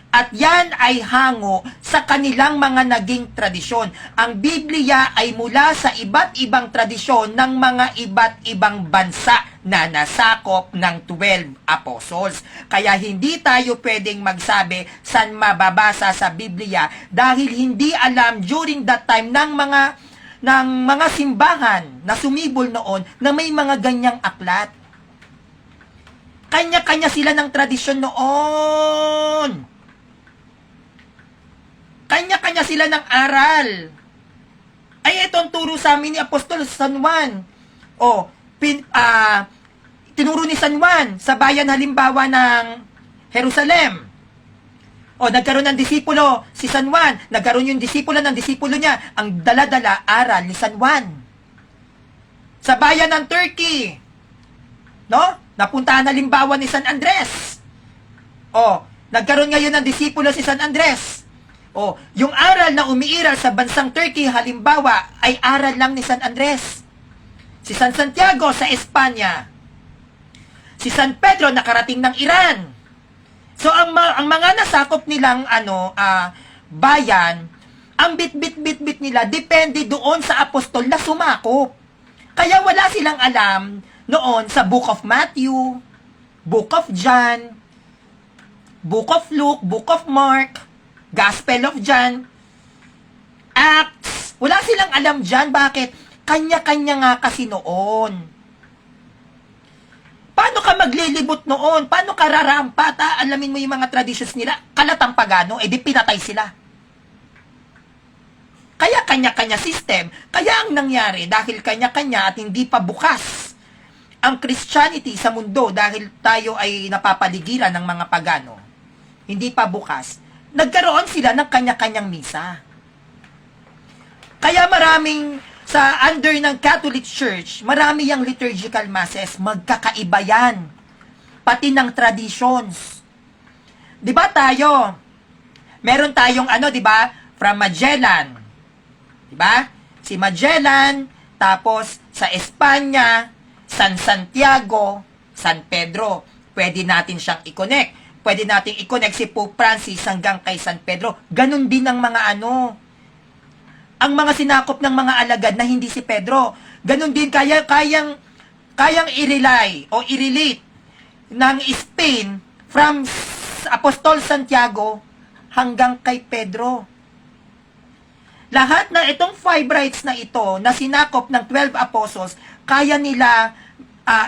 At yan ay hango sa kanilang mga naging tradisyon. Ang Biblia ay mula sa iba't ibang tradisyon ng mga iba't ibang bansa na nasakop ng 12 apostles. Kaya hindi tayo pwedeng magsabi saan mababasa sa Biblia dahil hindi alam during that time ng mga simbahan na sumibol noon na may mga ganyang aklat. Kanya-kanya sila ng tradisyon noon. Kanya-kanya sila ng aral. Ay, ito ang turo sa amin ni Apostol San Juan. Tinuro ni San Juan sa bayan halimbawa ng Jerusalem. Nagkaroon ng disipulo si San Juan. Nagkaroon yung disipulo ng disipulo niya. Ang dala-dala aral ni San Juan. Sa bayan ng Turkey. Napuntahan halimbawa ni San Andres. Nagkaroon ngayon ng disipulo si San Andres. Yung aral na umiiral sa bansang Turkey, halimbawa, ay aral lang ni San Andres. Si San Santiago sa Espanya. Si San Pedro nakarating ng Iran. So, ang mga nasakop nilang bayan, ang bit-bit nila, depende doon sa apostol na sumakop. Kaya wala silang alam noon sa Book of Matthew, Book of John, Book of Luke, Book of Mark, Gospel of John, Acts. Wala silang alam dyan. Bakit? Kanya-kanya nga kasi noon. Paano ka maglilibot noon? Paano ka rarampa? Alamin mo yung mga traditions nila. Kalatang pagano, di pinatay sila. Kaya kanya-kanya system. Kaya ang nangyari, dahil kanya-kanya at hindi pa bukas ang Christianity sa mundo, dahil tayo ay napapaligiran ng mga pagano, hindi pa bukas, nagkaroon sila ng kanya-kanyang misa. Kaya maraming sa under ng Catholic Church, marami yung liturgical masses, magkakaiba yan. Pati ng traditions. Di ba tayo? Meron tayong di ba? From Magellan. Di ba? Si Magellan, tapos sa Espanya, San Santiago, San Pedro. Pwede natin siyang i-connect. Pwede natin i-connect si Pope Francis hanggang kay San Pedro. Ganon din ang mga ang mga sinakop ng mga alagad na hindi si Pedro. Ganon din kayang i-rely o i-relate ng Spain from Apostol Santiago hanggang kay Pedro. Lahat na itong 5 rights na ito na sinakop ng 12 apostles, kaya nila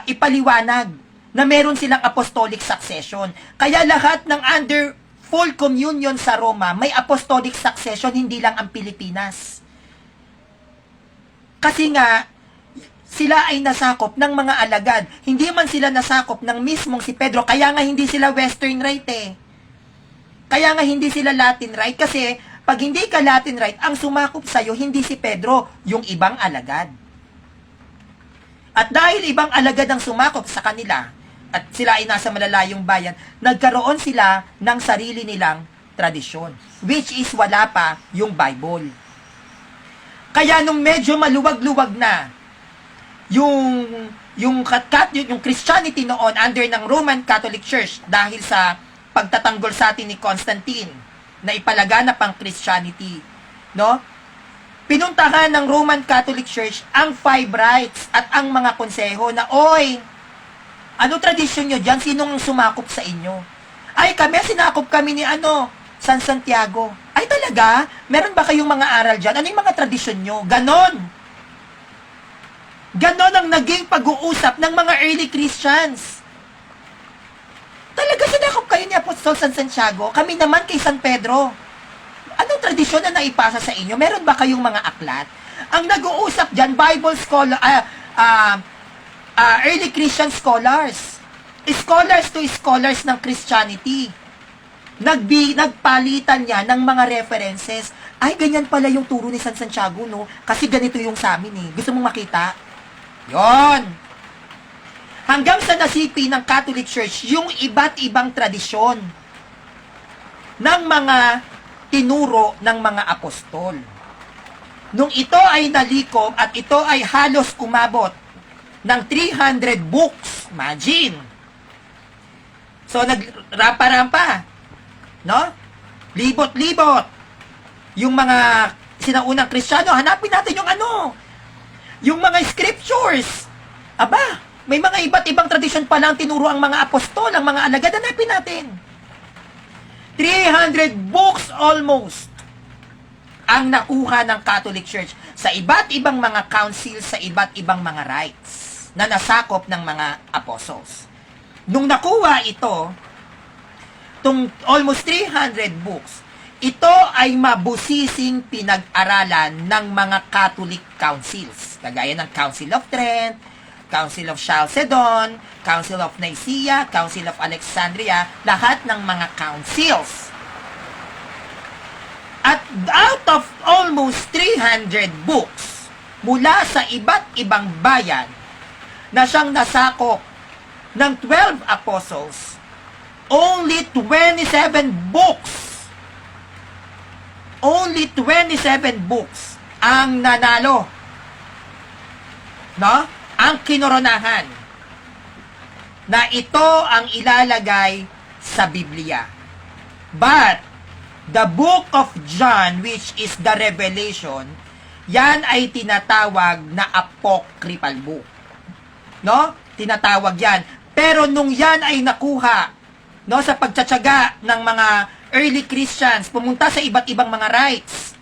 ipaliwanag na meron silang apostolic succession. Kaya lahat ng under full communion sa Roma, may apostolic succession, hindi lang ang Pilipinas. Kasi nga, sila ay nasakop ng mga alagad. Hindi man sila nasakop ng mismong si Pedro, kaya nga hindi sila Western Rite Kaya nga hindi sila Latin Rite, kasi pag hindi ka Latin Rite, ang sumakop sa'yo, hindi si Pedro, yung ibang alagad. At dahil ibang alagad ang sumakop sa kanila, at sila ay nasa malalayong bayan, nagkaroon sila ng sarili nilang tradisyon, which is wala pa yung Bible. Kaya nung medyo maluwag-luwag na yung Christianity noon under ng Roman Catholic Church dahil sa pagtatanggol sa atin ni Constantine na ipalaganap ang Christianity, no? Pinuntahan ng Roman Catholic Church ang 5 rights at ang mga konseho na, oy, ano tradisyon nyo dyan? Sinong sumakop sa inyo? Ay, sinakop kami ni San Santiago. Ay, talaga? Meron ba kayong mga aral dyan? Ano yung mga tradisyon nyo? Ganon. Ganon ang naging pag-uusap ng mga early Christians. Talaga sinakop kayo ni Apostol San Santiago? Kami naman kay San Pedro. Anong tradisyon na naipasa sa inyo? Meron ba kayong mga aklat? Ang nag-uusap dyan, Bible scholar, early Christian scholars. Scholars to scholars ng Christianity. Nagpalitan niya ng mga references. Ay, ganyan pala yung turo ni San Santiago, no? Kasi ganito yung sa amin, eh. Gusto mong makita? Yon. Hanggang sa nasipi ng Catholic Church yung iba't ibang tradisyon ng mga tinuro ng mga apostol. Nung ito ay nalikom at ito ay halos umabot ng 300 books. Imagine. So, nagrampa-rampa. No? Libot-libot. Yung mga sinaunang Kristiyano, hanapin natin yung yung mga scriptures. Aba, may mga iba't ibang tradisyon pa lang tinuro ang mga apostol, ang mga alagad. Hanapin natin. 300 books almost ang nakuha ng Catholic Church sa iba't ibang mga councils, sa iba't ibang mga rites na nasakop ng mga apostles. Nung nakuha ito, itong almost 300 books, ito ay mabusising pinag-aralan ng mga Catholic councils, kagaya ng Council of Trent, Council of Chalcedon, Council of Nicaea, Council of Alexandria, lahat ng mga councils. At out of almost 300 books, mula sa iba't ibang bayan, na siyang nasakop ng 12 apostles, only 27 books ang nanalo, no? Ang kinoronahan na ito ang ilalagay sa Biblia. But the book of John, which is the Revelation, yan ay tinatawag na apocryphal book, no? Tinatawag yan. Pero nung yan ay nakuha, no, sa pagtsatsaga ng mga early Christians, pumunta sa iba't ibang mga rites.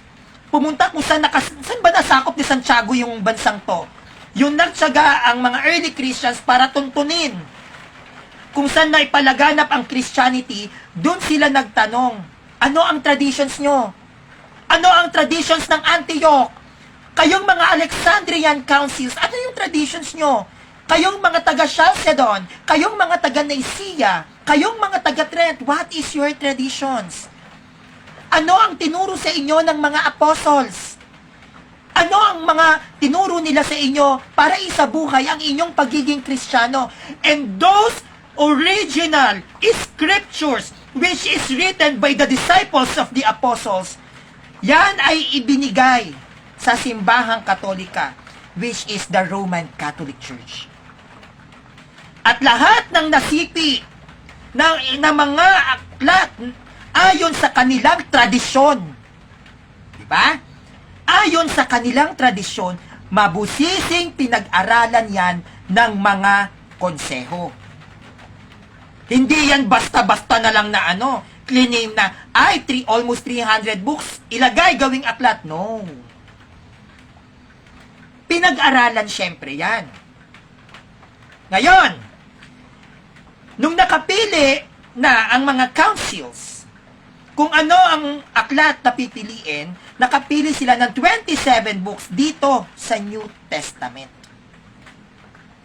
Pumunta kung saan ba nasakop ni Santiago yung bansang to. Yung nagtsaga ang mga early Christians para tuntunin kung saan na ipalaganap ang Christianity, doon sila nagtanong, ano ang traditions nyo? Ano ang traditions ng Antioch? Kayong mga Alexandrian councils, ano yung traditions nyo? Kayong mga taga Chalcedon, kayong mga taga Nicaea, kayong mga taga Trent, what is your traditions? Ano ang tinuro sa inyo ng mga apostles? Ano ang mga tinuro nila sa inyo para isabuhay ang inyong pagiging Kristiyano? And those original scriptures which is written by the disciples of the apostles, yan ay ibinigay sa simbahang Katolika, which is the Roman Catholic Church. At lahat ng nasipi ng mga aklat ayon sa kanilang tradisyon, di ba? Ayon sa kanilang tradisyon, mabusising pinag-aralan yan ng mga konseho. Hindi yan basta-basta na lang na claim na, almost 300 books, ilagay gawing aklat. No. Pinag-aralan syempre yan. Ngayon, nung nakapili na ang mga councils, kung ano ang aklat na pipiliin, nakapili sila ng 27 books dito sa New Testament.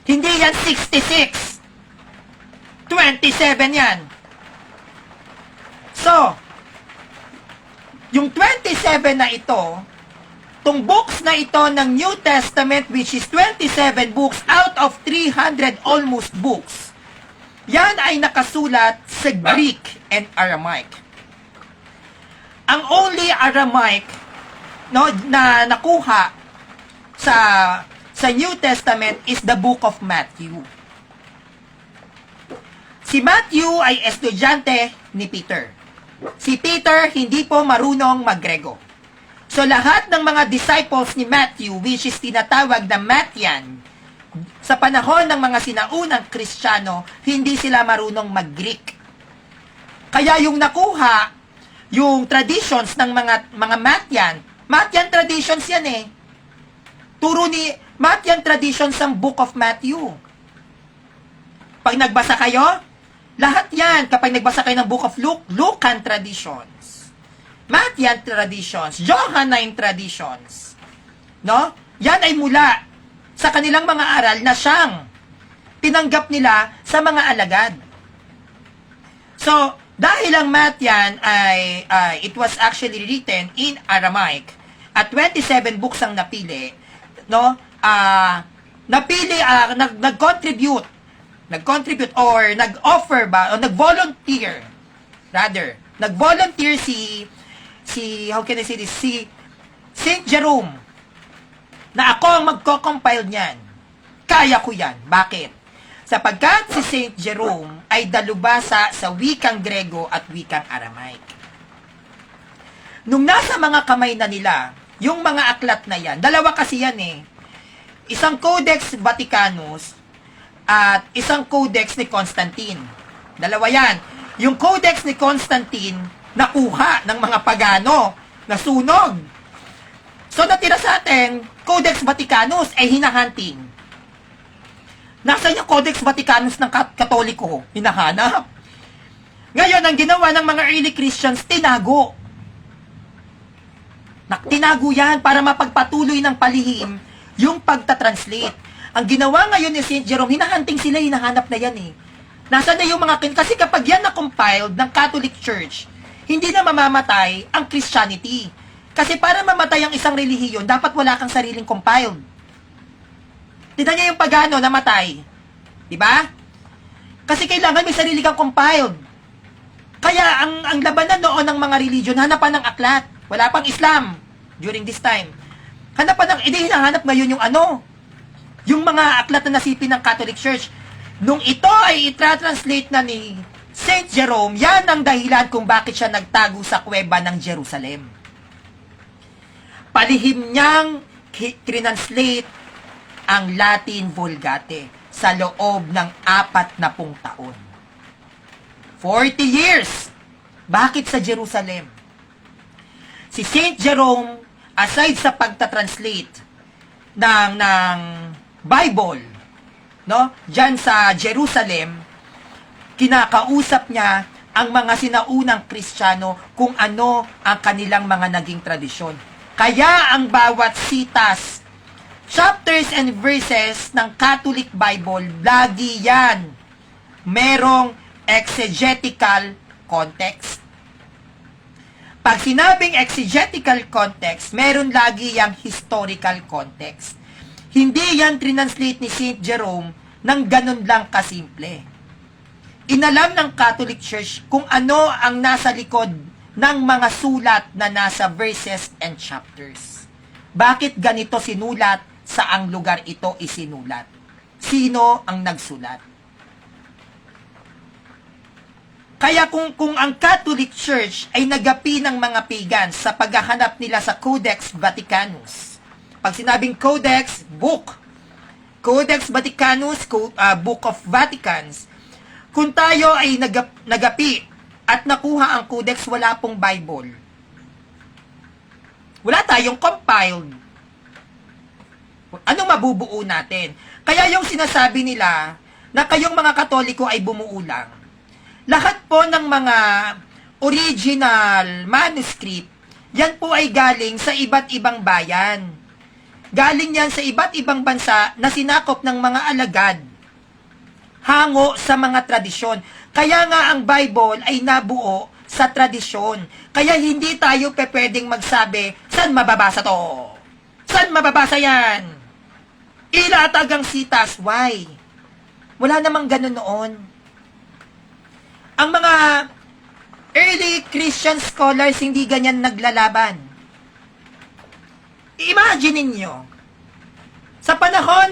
Hindi yan 66. 27 yan. So, yung 27 na ito, tong books na ito ng New Testament, which is 27 books out of 300 almost books, yan ay nakasulat sa Greek and Aramaic. Ang only Aramaic na nakuha sa New Testament is the book of Matthew. Si Matthew ay estudyante ni Peter. Si Peter hindi po marunong mag-Grego. So lahat ng mga disciples ni Matthew, which is tinatawag na Matthean, sa panahon ng mga sinaunang Kristiyano, hindi sila marunong mag-Greek. Kaya yung nakuha, yung traditions ng mga Matthean traditions yan eh. Turo ni Matthean traditions ang Book of Matthew. Pag nagbasa kayo, lahat yan, kapag nagbasa kayo ng Book of Luke, Lucan traditions, Matthean traditions, Johannine traditions, no? Yan ay mula sa kanilang mga aral na siyang tinanggap nila sa mga alagad. So, dahil ang Matthean ay it was actually written in Aramaic at 27 books ang napili, no? Nag-contribute or nag-offer ba o nag-volunteer si how can I say this, si Saint Jerome na ako ang magko-compile niyan. Kaya ko yan. Bakit? Sapagkat si Saint Jerome ay dalubhasa sa wikang Grego at wikang Aramaic. Nung nasa mga kamay na nila, yung mga aklat na yan, dalawa kasi yan eh. Isang Codex Vaticanus at isang Codex ni Constantine. Dalawa yan. Yung Codex ni Constantine, nakuha ng mga pagano, nasunog. So natira sa atin, Codex Vaticanus ay hinahunting. Nasaan yung Codex Vaticanus ng Katoliko? Hinahanap. Ngayon, ang ginawa ng mga early Christians, tinago. Tinago yan para mapagpatuloy ng palihim yung pagtatranslate. Ang ginawa ngayon ni St. Jerome, hinahunting sila, hinahanap na yan eh. Nasaan na yung mga, kasi kapag yan na-compiled ng Catholic Church, hindi na mamamatay ang Christianity. Kasi para mamatay ang isang relihiyon, dapat wala kang sariling compiled. Tignan niya yung pagano namatay. Diba? Kasi kailangan may sarili kang compiled. Kaya ang labanan noon ng mga religion, hanapan ng aklat. Wala pang Islam during this time. Hinahanap ngayon yung mga aklat na nasipin ng Catholic Church. Nung ito ay itratranslate na ni Saint Jerome, yan ang dahilan kung bakit siya nagtago sa kuweba ng Jerusalem. Palihim niyang translate ang Latin Vulgate sa loob ng 40 taon. 40 years! Bakit sa Jerusalem? Si Saint Jerome, aside sa pagtatranslate ng Bible, no, diyan sa Jerusalem, kinakausap niya ang mga sinaunang Kristiyano kung ano ang kanilang mga naging tradisyon. Kaya ang bawat sitas, chapters and verses ng Catholic Bible, lagi yan merong exegetical context. Pag sinabing exegetical context, meron lagi yung historical context. Hindi yan trinanslate ni St. Jerome ng ganun lang kasimple. Inalam ng Catholic Church kung ano ang nasa likod ng mga sulat na nasa verses and chapters. Bakit ganito sinulat? Saang lugar ito isinulat? Sino ang nagsulat? Kaya kung ang Catholic Church ay nagapi ng mga pagans sa paghahanap nila sa Codex Vaticanus. Pag sinabing Codex, book. Codex Vaticanus, Book of Vaticans. Kung tayo ay nagapi at nakuha ang Codex, wala pong Bible. Wala tayong compiled. Anong mabubuo natin? Kaya yung sinasabi nila na kayong mga Katoliko ay bumuo lang. Lahat po ng mga original manuscript, yan po ay galing sa iba't ibang bayan. Galing yan sa iba't ibang bansa na sinakop ng mga alagad. Hango sa mga tradisyon. Kaya nga ang Bible ay nabuo sa tradisyon. Kaya hindi tayo pwedeng magsabi, saan mababasa to? Saan mababasa yan? Ilatag ang sitas. Why? Wala namang ganun noon. Ang mga early Christian scholars hindi ganyan naglalaban. Imagine ninyo, sa panahon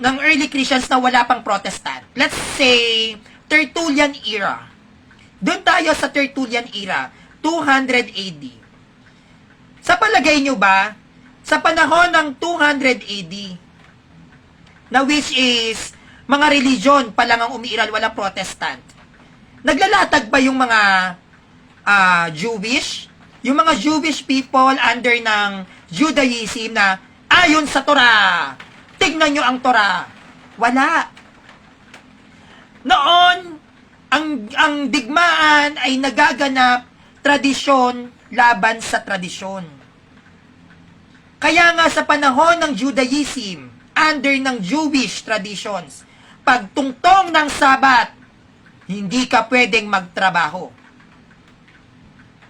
ng early Christians na wala pang Protestant, let's say, Tertullian era. Doon tayo sa Tertullian era, 200 AD. Sa palagay nyo ba, sa panahon ng 200 AD, na which is, mga religion pa lang ang umiiral, walang Protestant, naglalatag ba yung mga Jewish? Yung mga Jewish people under ng Judaism na ayon sa Torah. Tignan nyo ang Torah. Wala. Noon, ang digmaan ay nagaganap tradisyon laban sa tradisyon. Kaya nga sa panahon ng Judaism, under ng Jewish traditions, pagtungtong ng Sabat, hindi ka pwedeng magtrabaho.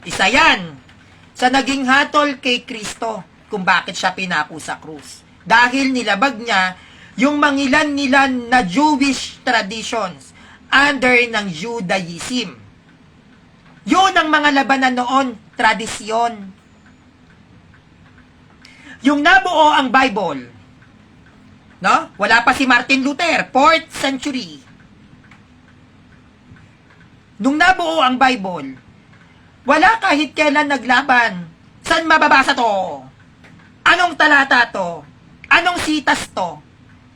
Isa yan sa naging hatol kay Kristo kung bakit siya pinako sa krus. Dahil nilabag niya yung mangilan-ngilan na Jewish traditions under ng Judaism. Yun ang mga labanan noon, tradisyon. Yung nabuo ang Bible, no? Wala pa si Martin Luther, 4th century. Nung nabuo ang Bible, wala kahit kailan naglaban. Saan mababasa to? Anong talata to? Anong sitas to?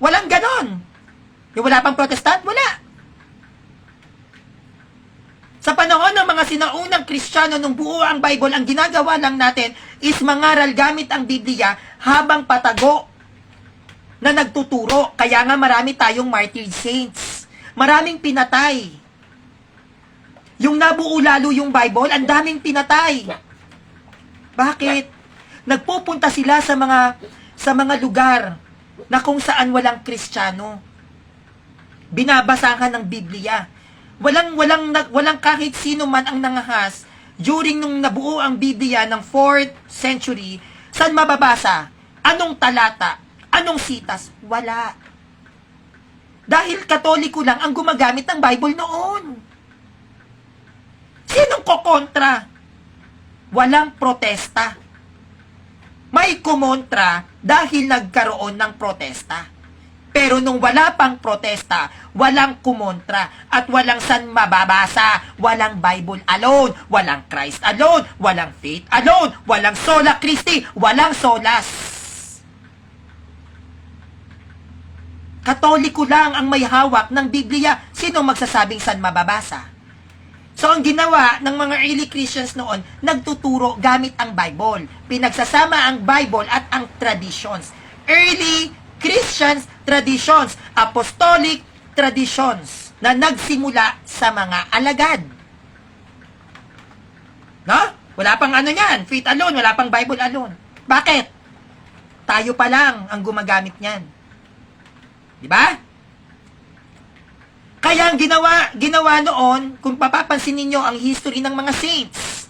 Walang ganon. Yung wala pang Protestant, wala. Sa panahon ng mga sinaunang Kristiyano nung buo ang Bible, ang ginagawa lang natin is mangaral gamit ang Biblia habang patago na nagtuturo. Kaya nga marami tayong martyred saints. Maraming pinatay. Yung nabuo lalo yung Bible, ang daming pinatay. Bakit? Nagpupunta sila sa mga lugar na kung saan walang Kristiyano. Binabasahan ng Biblia. Walang kahit sino man ang nangahas during nung nabuo ang Biblia ng 4th century. Saan mababasa? Anong talata? Anong sitas? Wala. Dahil Katoliko lang ang gumagamit ng Bible noon. Sinong kokontra? Walang protesta. May kumontra dahil nagkaroon ng protesta. Pero nung wala pang protesta, walang kumontra at walang san mababasa, walang Bible alone, walang Christ alone, walang faith alone, walang sola Christi, walang solas. Katoliko lang ang may hawak ng Biblia. Sino magsasabing san mababasa? So, ang ginawa ng mga early Christians noon, nagtuturo gamit ang Bible. Pinagsasama ang Bible at ang traditions. Early Christians traditions, apostolic traditions. na nagsimula sa mga alagad. No? Wala pang ano yan, faith alone, wala pang Bible alone. Bakit? Tayo pa lang ang gumagamit niyan. Di ba? Kaya ang ginawa noon, kung papapansin ninyo ang history ng mga saints,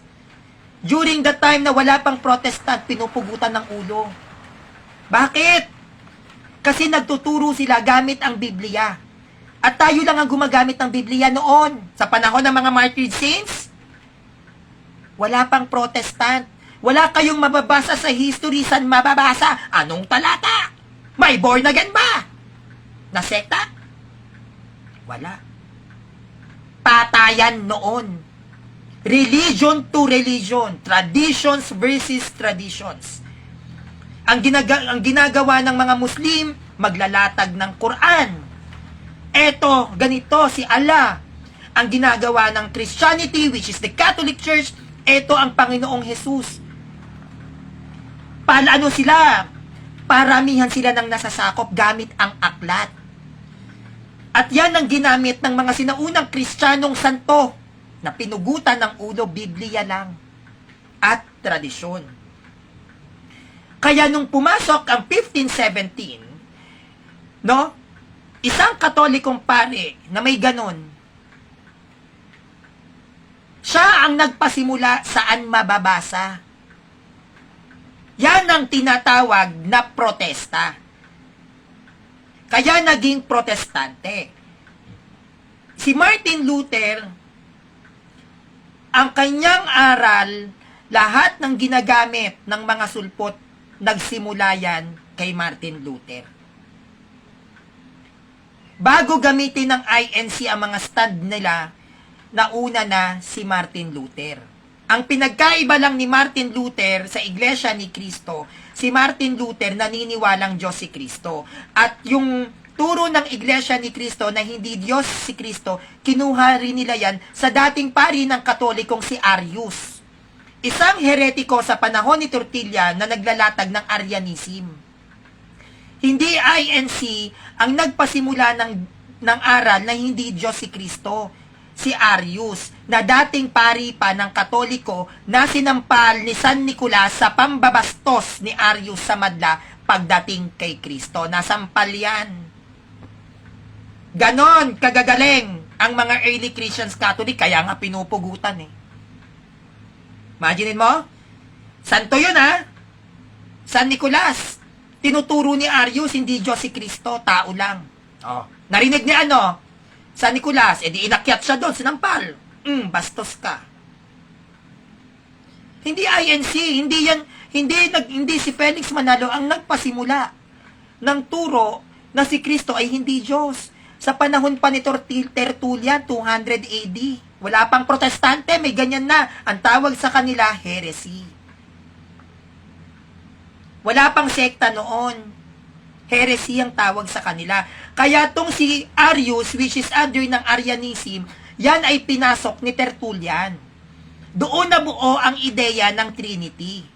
during the time na wala pang Protestant, pinupugutan ng ulo. Bakit? Kasi nagtuturo sila gamit ang Biblia. At tayo lang ang gumagamit ng Biblia noon. Sa panahon ng mga martyred saints, wala pang Protestant. Wala kayong mababasa sa history. Saan mababasa? Anong talata? May born again ba? Na sekta? Wala. Patayan noon. Religion to religion. Traditions versus traditions. Ang ginagawa ng mga Muslim, maglalatag ng Quran. Eto, ganito, si Allah. Ang ginagawa ng Christianity, which is the Catholic Church, eto ang Panginoong Jesus. Paano sila? Paramihan sila ng nasasakop gamit ang aklat. At yan ang ginamit ng mga sinaunang Kristiyanong santo na pinugutan ng ulo, Biblia lang at tradisyon. Kaya nung pumasok ang 1517, no, isang Katolikong pare na may ganon, siya ang nagpasimula saan mababasa. Yan ang tinatawag na protesta. Kaya naging protestante. Si Martin Luther, ang kanyang aral, lahat ng ginagamit ng mga sulpot, nagsimula yan kay Martin Luther. Bago gamitin ng INC ang mga stand nila, nauna na si Martin Luther. Ang pinagkaiba lang ni Martin Luther sa Iglesia ni Cristo, si Martin Luther naniniwalang Diyos si Cristo. At yung turo ng Iglesia ni Cristo na hindi Diyos si Cristo, kinuha rin nila yan sa dating pari ng Katolikong si Arius. Isang heretiko sa panahon ni Tortilla na naglalatag ng Arianism. Hindi INC ang nagpasimula ng aral na hindi Diyos si Cristo. Si Arius, na dating pari pa ng Katoliko na sinampal ni San Nicolas sa pambabastos ni Arius sa madla pagdating kay Kristo. Nasampal yan. Ganon kagagaling ang mga early Christians Catholic, kaya nga pinupugutan eh. Imaginin mo? Santo yun ha? San Nicolas. Tinuturo ni Arius, hindi Diyos si Kristo, tao lang. Oh. Narinig ni ano? San Nicolas, edi inakyat siya doon, sinampal. Bastos ka. Hindi INC, hindi si Felix Manalo ang nagpasimula ng turo na si Kristo ay hindi Diyos. Sa panahon pa ni Tertullian, 200 AD. Wala pang protestante, may ganyan na. Ang tawag sa kanila, heresy. Wala pang sekta noon. Heresy ang tawag sa kanila. Kaya tong si Arius, which is under ng Arianism, yan ay pinasok ni Tertullian. Doon nabuo ang ideya ng Trinity.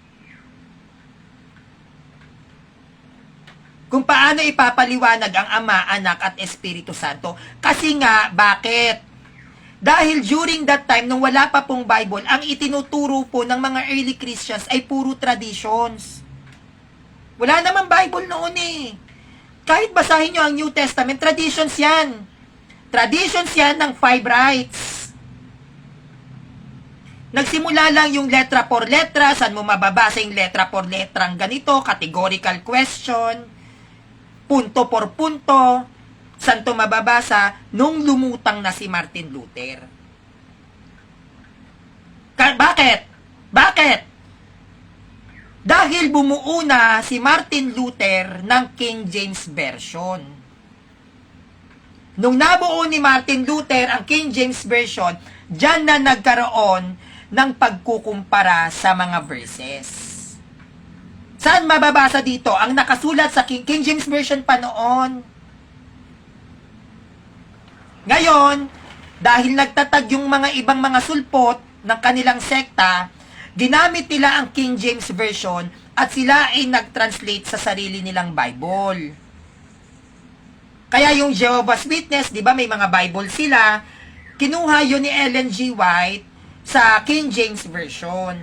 Kung paano ipapaliwanag ang Ama, Anak at Espiritu Santo. Kasi nga, bakit? Dahil during that time, nung wala pa pong Bible, ang itinuturo po ng mga early Christians ay puro traditions. Wala namang Bible noon eh. Kahit basahin nyo ang New Testament, traditions yan. Traditions yan ng 5 rights. Nagsimula lang yung letra por letra, saan mo mababasa yung letra por letrang ganito, categorical question, punto por punto, saan to mababasa nung lumutang na si Martin Luther. Bakit? Bakit? Dahil bumuo na si Martin Luther ng King James Version. Nung nabuo ni Martin Luther ang King James Version, diyan na nagkaroon ng pagkukumpara sa mga verses. Saan mababasa dito? Ang nakasulat sa King James Version pa noon. Ngayon, dahil nagtatag yung mga ibang mga sulpot ng kanilang sekta, ginamit nila ang King James Version at sila ay nag-translate sa sarili nilang Bible. Kaya yung Jehovah's Witness, di ba may mga Bible sila, kinuha yun ni Ellen G. White sa King James Version.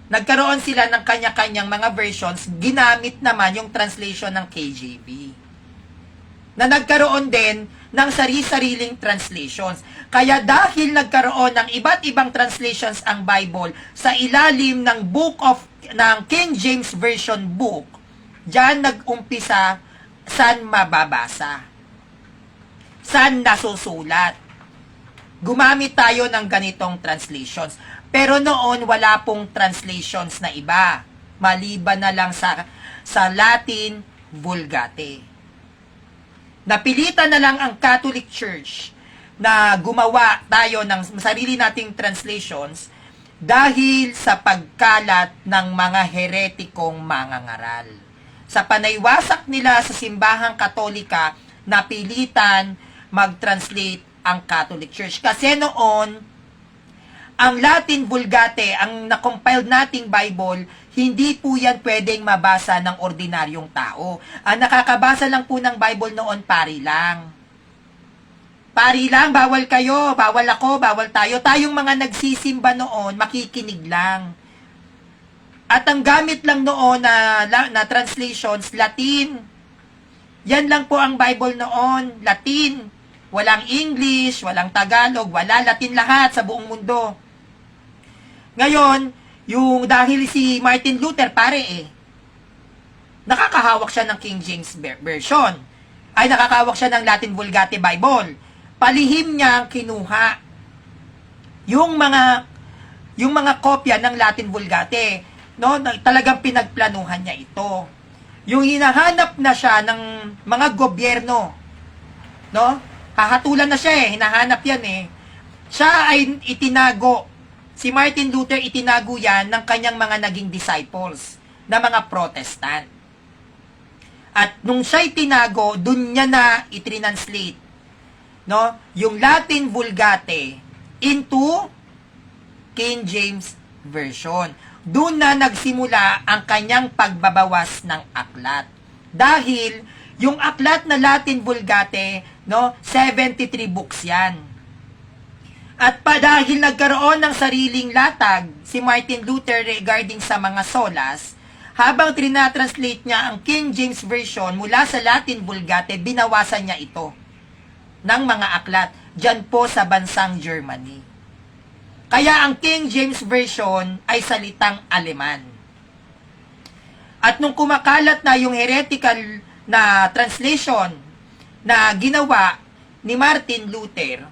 Nagkaroon sila ng kanya-kanyang mga versions, ginamit naman yung translation ng KJV. Na nagkaroon din ng sari-sariling translations. Kaya dahil nagkaroon ng iba't ibang translations ang Bible sa ilalim ng ng King James Version book, diyan nag-umpisa saan mababasa, saan nasusulat. Gumamit tayo ng ganitong translations. Pero noon wala pong translations na iba, maliban na lang sa Latin Vulgate. Napilitan na lang ang Catholic Church na gumawa tayo ng sarili nating translations dahil sa pagkalat ng mga heretikong mangangaral. Sa panaywasak nila sa simbahang Katolika, napilitan mag-translate ang Catholic Church. Kasi noon, ang Latin Vulgate, ang na-compiled nating Bible, hindi po yan pwedeng mabasa ng ordinaryong tao. Ang nakakabasa lang po ng Bible noon, pari lang. Pari lang, bawal kayo, bawal ako, bawal tayo. Tayong mga nagsisimba noon, makikinig lang. At ang gamit lang noon na translations, Latin. Yan lang po ang Bible noon, Latin. Walang English, walang Tagalog, wala, Latin lahat sa buong mundo. Ngayon, dahil si Martin Luther, nakakahawak siya ng King James Version. Ay nakakahawak siya ng Latin Vulgate Bible. Palihim niya ang kinuha yung mga kopya ng Latin Vulgate, no? Talagang pinagplanuhan niya ito. Yung hinahanap na siya ng mga gobyerno, no? Hahatulan na siya hinahanap yan Siya ay itinago. Si Martin Luther itinago yan ng kanyang mga naging disciples na mga Protestant. At nung siya itinago, dun niya na itranslate, no, yung Latin Vulgate into King James Version. Doon na nagsimula ang kanyang pagbabawas ng aklat. Dahil yung aklat na Latin Vulgate, no, 73 books yan. At dahil nagkaroon ng sariling latag si Martin Luther regarding sa mga solas, habang trinatranslate niya ang King James Version mula sa Latin Vulgate, binawasan niya ito ng mga aklat dyan po sa bansang Germany. Kaya ang King James Version ay salitang Aleman. At nung kumakalat na yung heretical na translation na ginawa ni Martin Luther,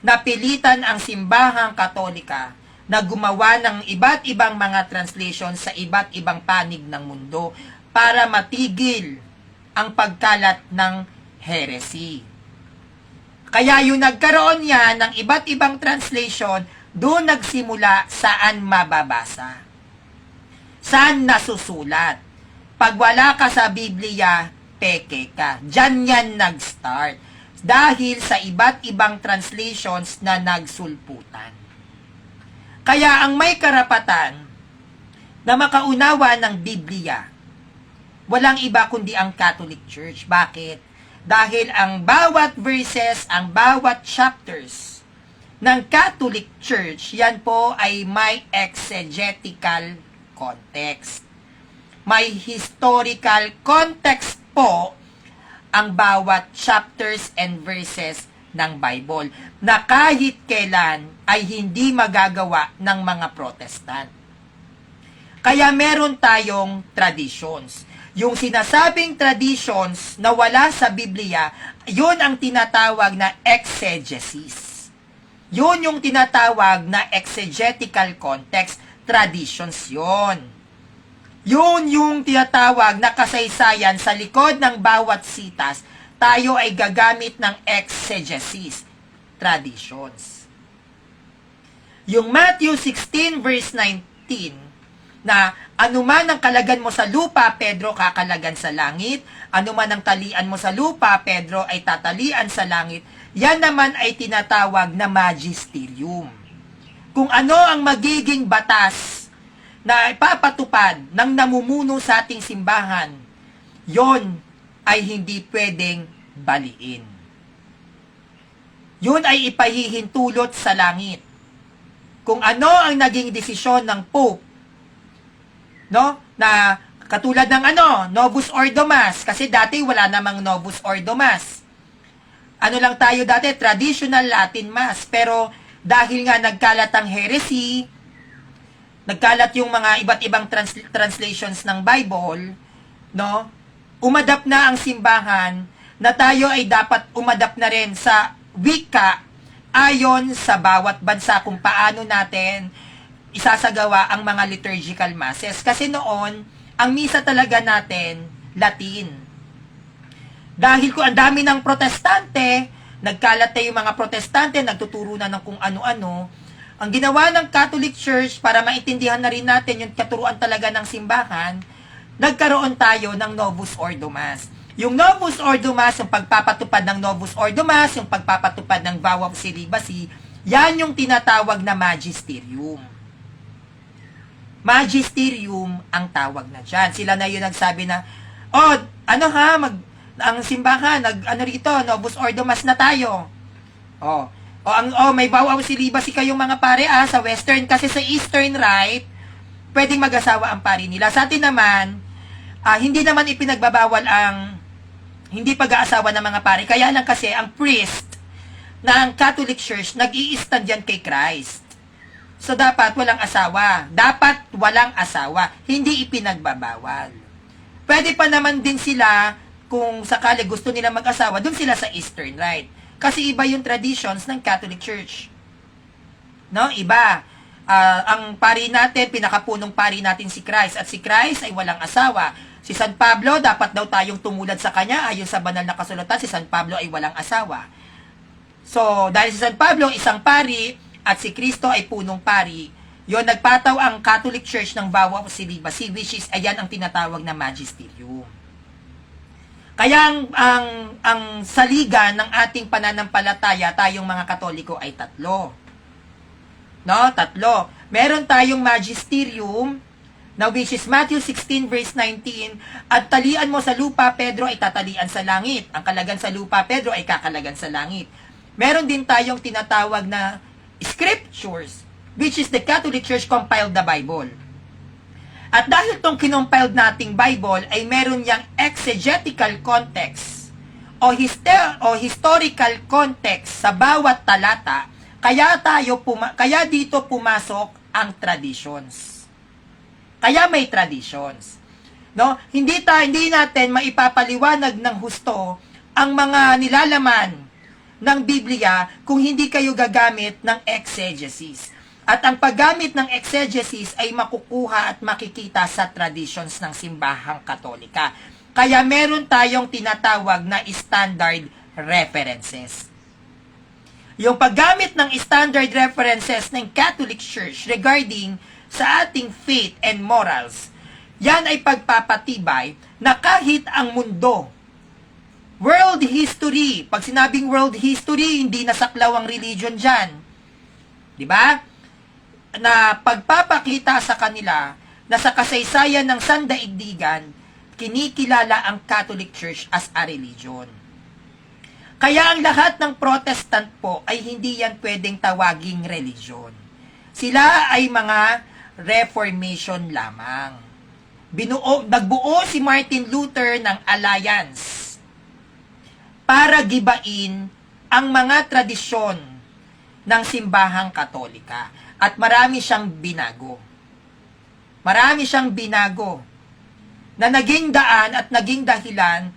napilitan ang simbahang Katolika na gumawa ng iba't ibang mga translation sa iba't ibang panig ng mundo para matigil ang pagkalat ng heresy. Kaya yung nagkaroon yan ng iba't ibang translation, doon nagsimula saan mababasa. Saan nasusulat. Pag wala ka sa Biblia, peke ka. Diyan yan nag-start. Dahil sa iba't ibang translations na nagsulputan. Kaya ang may karapatan na makaunawa ng Biblia, walang iba kundi ang Catholic Church. Bakit? Dahil ang bawat verses, ang bawat chapters ng Catholic Church, yan po ay may exegetical context. May historical context po ang bawat chapters and verses ng Bible na kahit kailan ay hindi magagawa ng mga Protestant. Kaya meron tayong traditions. Yung sinasabing traditions na wala sa Biblia, yun ang tinatawag na exegesis. Yun yung tinatawag na exegetical context. Traditions yun. Yun yung tinatawag na kasaysayan sa likod ng bawat sitas, tayo ay gagamit ng exegesis, traditions. Yung Matthew 16 verse 19, na anuman ang kalagan mo sa lupa, Pedro, kakalagan sa langit. Anuman ang talian mo sa lupa, Pedro, ay tatalian sa langit. Yan naman ay tinatawag na magisterium. Kung ano ang magiging batas na ipapatupad ng namumuno sa ating simbahan, yon ay hindi pwedeng baliin. Yun ay ipahihintulot sa langit. Kung ano ang naging desisyon ng Pope, no? Na katulad ng Novus Ordo Mass, kasi dati wala namang Novus Ordo Mass. Ano lang tayo dati, traditional Latin Mass, pero dahil nga nagkalat ang heresy, nagkalat yung mga iba't ibang translations ng Bible, no? Umadapt na ang simbahan na tayo ay dapat umadapt na rin sa wika ayon sa bawat bansa kung paano natin isasagawa ang mga liturgical masses. Kasi noon, ang misa talaga natin, Latin. Dahil kung ang dami ng protestante, nagkalat na yung mga protestante, nagtuturo na ng kung ano-ano, ang ginawa ng Catholic Church para maintindihan na rin natin yung katuruan talaga ng simbahan, nagkaroon tayo ng Novus Ordo Mass. Yung Novus Ordo Mass, yung pagpapatupad ng Novus Ordo Mass, yung pagpapatupad ng vow of celibacy, yan yung tinatawag na magisterium. Magisterium ang tawag na dyan. Sila na yun nagsabi na, ang simbahan, rito, Novus Ordo Mass na tayo. May vow of celibacy kayong mga pare, sa Western, kasi sa Eastern Rite, pwedeng mag-asawa ang pari nila. Sa atin naman, hindi naman ipinagbabawal ang hindi pag-aasawa ng mga pare. Kaya lang kasi ang priest ng Catholic Church nag-i-stand yan kay Christ. So dapat walang asawa. Dapat walang asawa. Hindi ipinagbabawal. Pwede pa naman din sila, kung sakali gusto nila mag-asawa, dun sila sa Eastern Rite. Kasi iba yung traditions ng Catholic Church. No? Iba. Ang pari natin, pinakapunong pari natin si Christ. At si Christ ay walang asawa. Si San Pablo, dapat daw tayong tumulad sa kanya. Ayon sa banal na kasulatan, si San Pablo ay walang asawa. So, dahil si San Pablo isang pari at si Kristo ay punong pari, yon nagpataw ang Catholic Church ng vow of celibacy, which is, ayan ang tinatawag na magisterium. Kaya ang saligan ng ating pananampalataya, tayong mga Katoliko, ay tatlo. No? Tatlo. Meron tayong magisterium, now which is Matthew 16 verse 19, at talian mo sa lupa, Pedro, ay tatalian sa langit. Ang kalagan sa lupa, Pedro, ay kakalagan sa langit. Meron din tayong tinatawag na scriptures, which is the Catholic Church compiled the Bible. At dahil tong kinompiled nating Bible ay meron yang exegetical context o historical context sa bawat talata, kaya dito pumasok ang traditions. Kaya may traditions. No? Hindi natin maipapaliwanag ng husto ang mga nilalaman ng Biblia kung hindi kayo gagamit ng exegesis. At ang paggamit ng exegesis ay makukuha at makikita sa traditions ng simbahang Katolika. Kaya meron tayong tinatawag na standard references. Yung paggamit ng standard references ng Catholic Church regarding sa ating faith and morals, yan ay pagpapatibay na kahit ang mundo, world history, pag sinabing world history, hindi nasaklaw ang religion dyan. Diba? Na pagpapakita sa kanila na sa kasaysayan ng sandaigdigan, kinikilala ang Catholic Church as a religion. Kaya ang lahat ng Protestant po ay hindi yan pwedeng tawaging religion. Sila ay mga Reformation lamang. Nagbuo si Martin Luther ng alliance para gibain ang mga tradisyon ng simbahang Katolika. At marami siyang binago. Marami siyang binago na naging daan at naging dahilan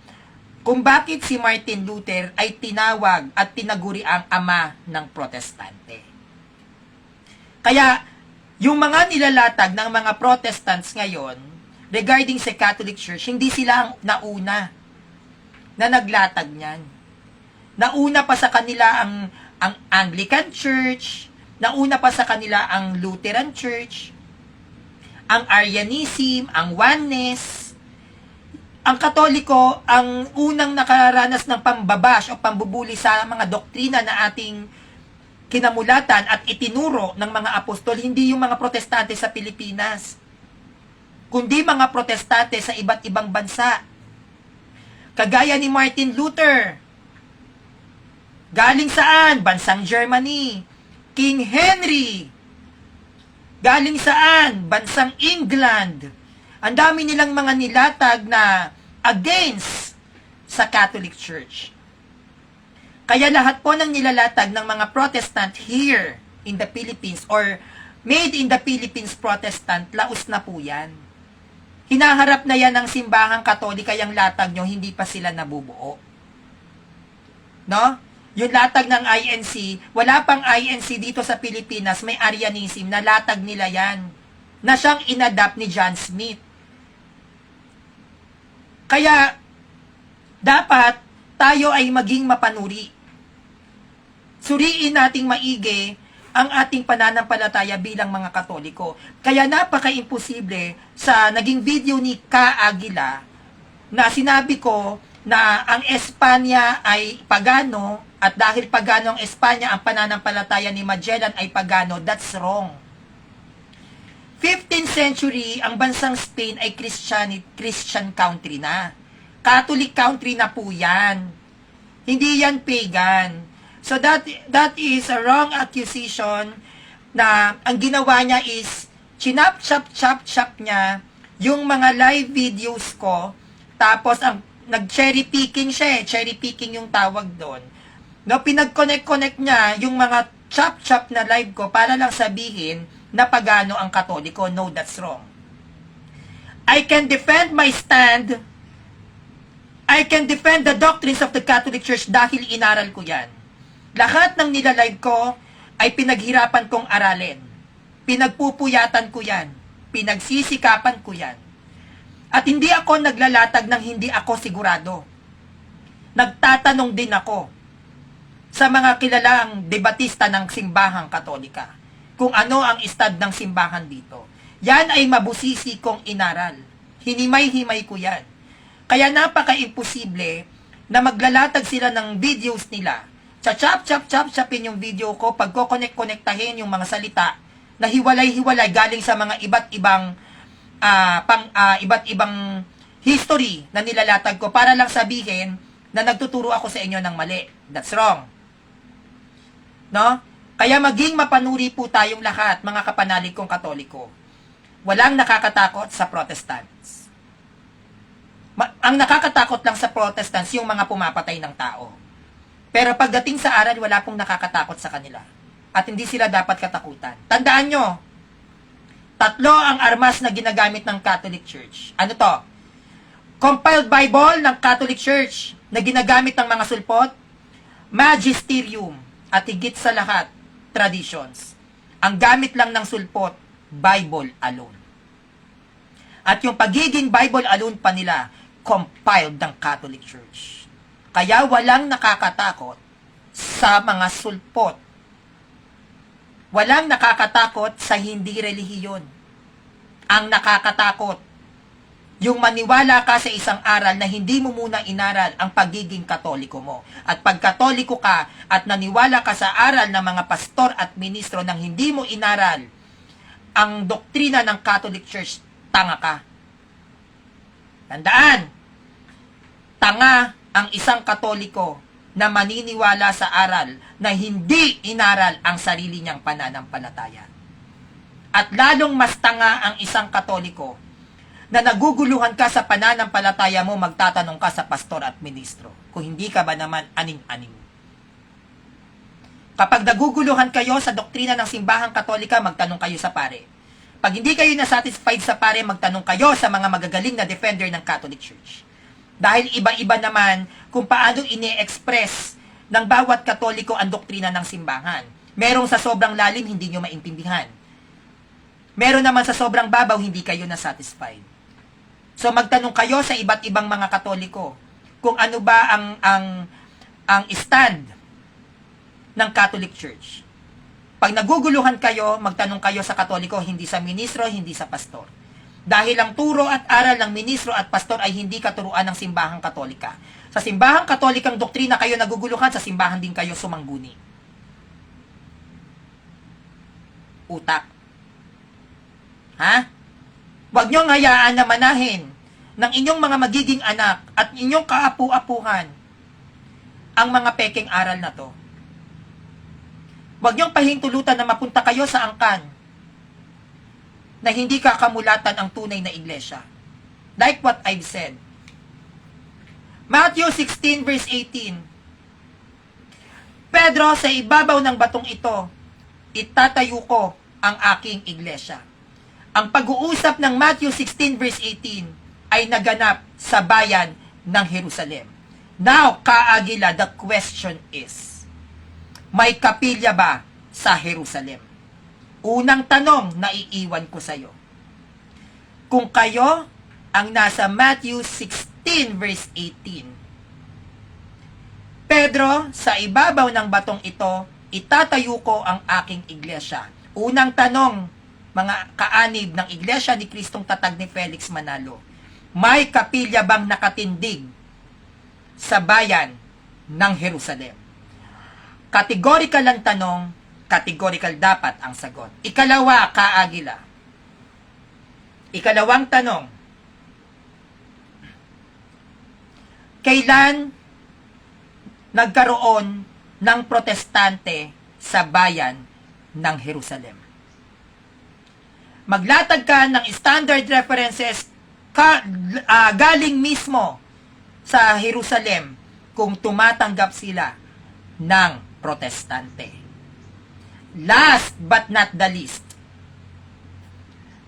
kung bakit si Martin Luther ay tinawag at tinaguri ang ama ng Protestante. Kaya, yung mga nilalatag ng mga Protestants ngayon regarding sa Catholic Church, hindi sila ang nauna na naglatag niyan. Nauna pa sa kanila ang Anglican Church, nauna pa sa kanila ang Lutheran Church, ang Arianism, ang Oneness. Ang Katoliko, ang unang nakaranas ng pambabash o pambubuli sa mga doktrina na ating kinamulatan at itinuro ng mga apostol, hindi yung mga protestante sa Pilipinas, kundi mga protestante sa iba't ibang bansa. Kagaya ni Martin Luther, Galing saan? Bansang Germany. King Henry. Galing saan? Bansang England. Ang dami nilang mga nilatag na against sa Catholic Church. Kaya lahat po ng nilalatag ng mga Protestant here in the Philippines or made in the Philippines Protestant, laos na po yan. Hinaharap na yan ng simbahang Katolika yung latag nyo, hindi pa sila nabubuo. No? Yung latag ng INC, wala pang INC dito sa Pilipinas, may Arianism, na latag nila yan, na siyang inadapt ni John Smith. Kaya, dapat tayo ay maging mapanuri. Suriin nating maigi ang ating pananampalataya bilang mga Katoliko. Kaya napaka-imposible sa naging video ni Ka Aguila na sinabi ko na ang Espanya ay pagano at dahil pagano ang Espanya, ang pananampalataya ni Magellan ay pagano. That's wrong. 15th century, ang bansang Spain ay Christian country na. Catholic country na po yan. Hindi yan pagan. So that is a wrong accusation na ang ginawa niya is chinap-chap-chap-chap niya yung mga live videos ko, tapos ang nag-cherry picking siya, cherry picking yung tawag doon. No, pinag-connect niya yung mga chop-chop na live ko para lang sabihin na pagano ang Katoliko. No, that's wrong. I can defend my stand. I can defend the doctrines of the Catholic Church dahil inaral ko yan. Lahat ng nilalive ko ay pinaghirapan kong aralin. Pinagpupuyatan ko yan. Pinagsisikapan ko yan. At hindi ako naglalatag ng hindi ako sigurado. Nagtatanong din ako sa mga kilalang debatista ng simbahang Katolika kung ano ang estad ng simbahan dito. Yan ay mabusisi kong inaral. Hinimay-himay ko yan. Kaya napaka-imposible na maglalatag sila ng videos nila. Chap-chap-chap-chapin yung video ko, pagko-connect-connectahin yung mga salita na hiwalay-hiwalay galing sa mga iba't ibang history na nilalatag ko para lang sabihin na nagtuturo ako sa inyo ng mali. That's wrong. No? Kaya maging mapanuri po tayong lahat, mga kapanalig kong Katoliko. Walang nakakatakot sa Protestants. Ang nakakatakot lang sa Protestants yung mga pumapatay ng tao. Pero pagdating sa aral, wala pong nakakatakot sa kanila. At hindi sila dapat katakutan. Tandaan nyo, 3 ang armas na ginagamit ng Catholic Church. Ano to? Compiled Bible ng Catholic Church na ginagamit ng mga sulpot, Magisterium, at higit sa lahat, traditions. Ang gamit lang ng sulpot, Bible alone. At yung pagiging Bible alone pa nila, compiled ng Catholic Church. Kaya walang nakakatakot sa mga sulpot. Walang nakakatakot sa hindi relihiyon. Ang nakakatakot, yung maniwala ka sa isang aral na hindi mo muna inaral ang pagiging Katoliko mo. At pag Katoliko ka at naniwala ka sa aral ng mga pastor at ministro nang hindi mo inaral ang doktrina ng Catholic Church, tanga ka. Tandaan, tanga ang isang Katoliko na maniniwala sa aral na hindi inaral ang sarili niyang pananampalataya. At lalong mas tanga ang isang Katoliko na naguguluhan ka sa pananampalataya mo, magtatanong ka sa pastor at ministro. Kung hindi ka ba naman aning-aning. Kapag naguguluhan kayo sa doktrina ng simbahang Katolika, magtanong kayo sa pare. Pag hindi kayo nasatisfied sa pare, magtanong kayo sa mga magagaling na defender ng Catholic Church. Dahil iba-iba naman kung paano ini-express ng bawat Katoliko ang doktrina ng simbahan. Merong sa sobrang lalim, hindi nyo maintindihan. Meron naman sa sobrang babaw, hindi kayo na-satisfied. So magtanong kayo sa iba't ibang mga Katoliko kung ano ba ang stand ng Catholic Church. Pag naguguluhan kayo, magtanong kayo sa Katoliko, hindi sa ministro, hindi sa pastor. Dahil ang turo at aral ng ministro at pastor ay hindi katuruan ng simbahang Katolika. Sa simbahang Katolikang doktrina kayo naguguluhan, sa simbahan din kayo sumangguni. Utak. Ha? Huwag niyong hayaan na manahin ng inyong mga magiging anak at inyong kaapu-apuhan ang mga pekeng aral na to. Huwag niyong pahintulutan na mapunta kayo sa angkan na hindi kakamulatan ang tunay na iglesia. Like what I've said. Matthew 16 verse 18. Pedro, sa ibabaw ng batong ito, itatayo ko ang aking iglesia. Ang pag-uusap ng Matthew 16 verse 18 ay naganap sa bayan ng Jerusalem. Now, Kaagila, the question is, may kapilya ba sa Jerusalem? Unang tanong na iiwan ko sa iyo. Kung kayo ang nasa Matthew 16 verse 18, Pedro, sa ibabaw ng batong ito, itatayo ko ang aking iglesia. Unang tanong, mga kaanib ng iglesia ni Kristong Tatag ni Felix Manalo, may kapilya bang nakatindig sa bayan ng Jerusalem? Kategorikal ang tanong, kategorikal dapat ang sagot. Ikalawa, Kaagila. Ikalawang tanong, kailan nagkaroon ng protestante sa bayan ng Jerusalem? Maglatag ka ng standard references galing mismo sa Jerusalem kung tumatanggap sila ng protestante. Last but not the least,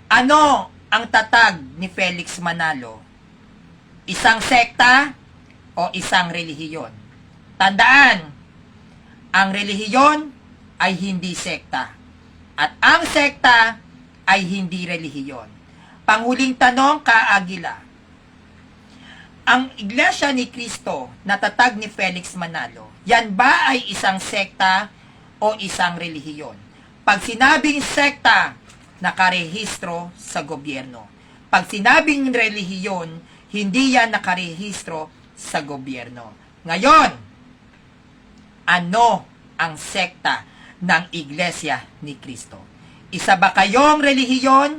ano ang tatag ni Felix Manalo? Isang sekta o isang relihiyon? Tandaan, ang relihiyon ay hindi sekta. At ang sekta ay hindi relihiyon. Panghuling tanong, Kaagila. Ang Iglesia ni Cristo na tatag ni Felix Manalo, yan ba ay isang sekta o isang relihiyon? Pag sinabing sekta, nakarehistro sa gobyerno. Pag sinabing relihiyon, hindi yan nakarehistro sa gobyerno. Ngayon, ano ang sekta ng Iglesia ni Cristo? Isa ba kayong relihiyon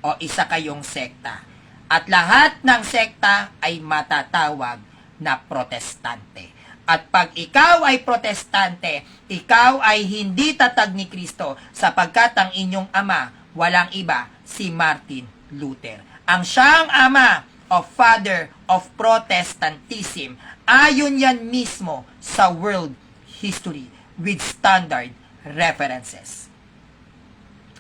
o isa kayong sekta? At lahat ng sekta ay matatawag na protestante. At pag ikaw ay protestante, ikaw ay hindi tatag ni Kristo sapagkat ang inyong ama, walang iba, si Martin Luther. Ang siyang ama o father of Protestantism, ayon yan mismo sa world history with standard references.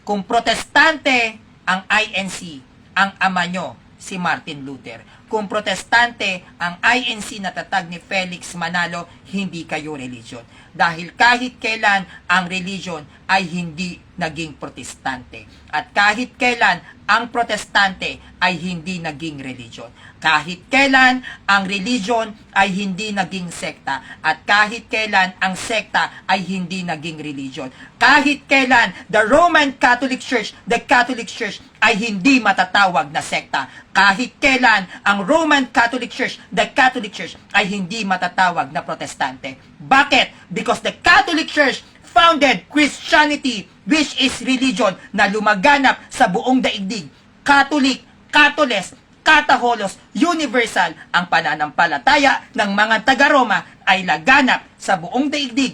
Kung protestante ang INC, ang ama nyo, si Martin Luther. Kung protestante ang INC na tatag ni Felix Manalo, hindi kayo religion. Dahil kahit kailan ang religion ay hindi naging protestante. At kahit kailan ang protestante ay hindi naging religion. Kahit kailan ang religion ay hindi naging sekta. At kahit kailan ang sekta ay hindi naging religion. Kahit kailan the Roman Catholic Church, the Catholic Church ay hindi matatawag na sekta. Kahit kailan ang Roman Catholic Church, the Catholic Church ay hindi matatawag na protestante. Bakit? Because the Catholic Church founded Christianity, which is religion na lumaganap sa buong daigdig. Catholic, Catholes, Kataholos, universal, ang pananampalataya ng mga taga-Roma ay laganap sa buong daigdig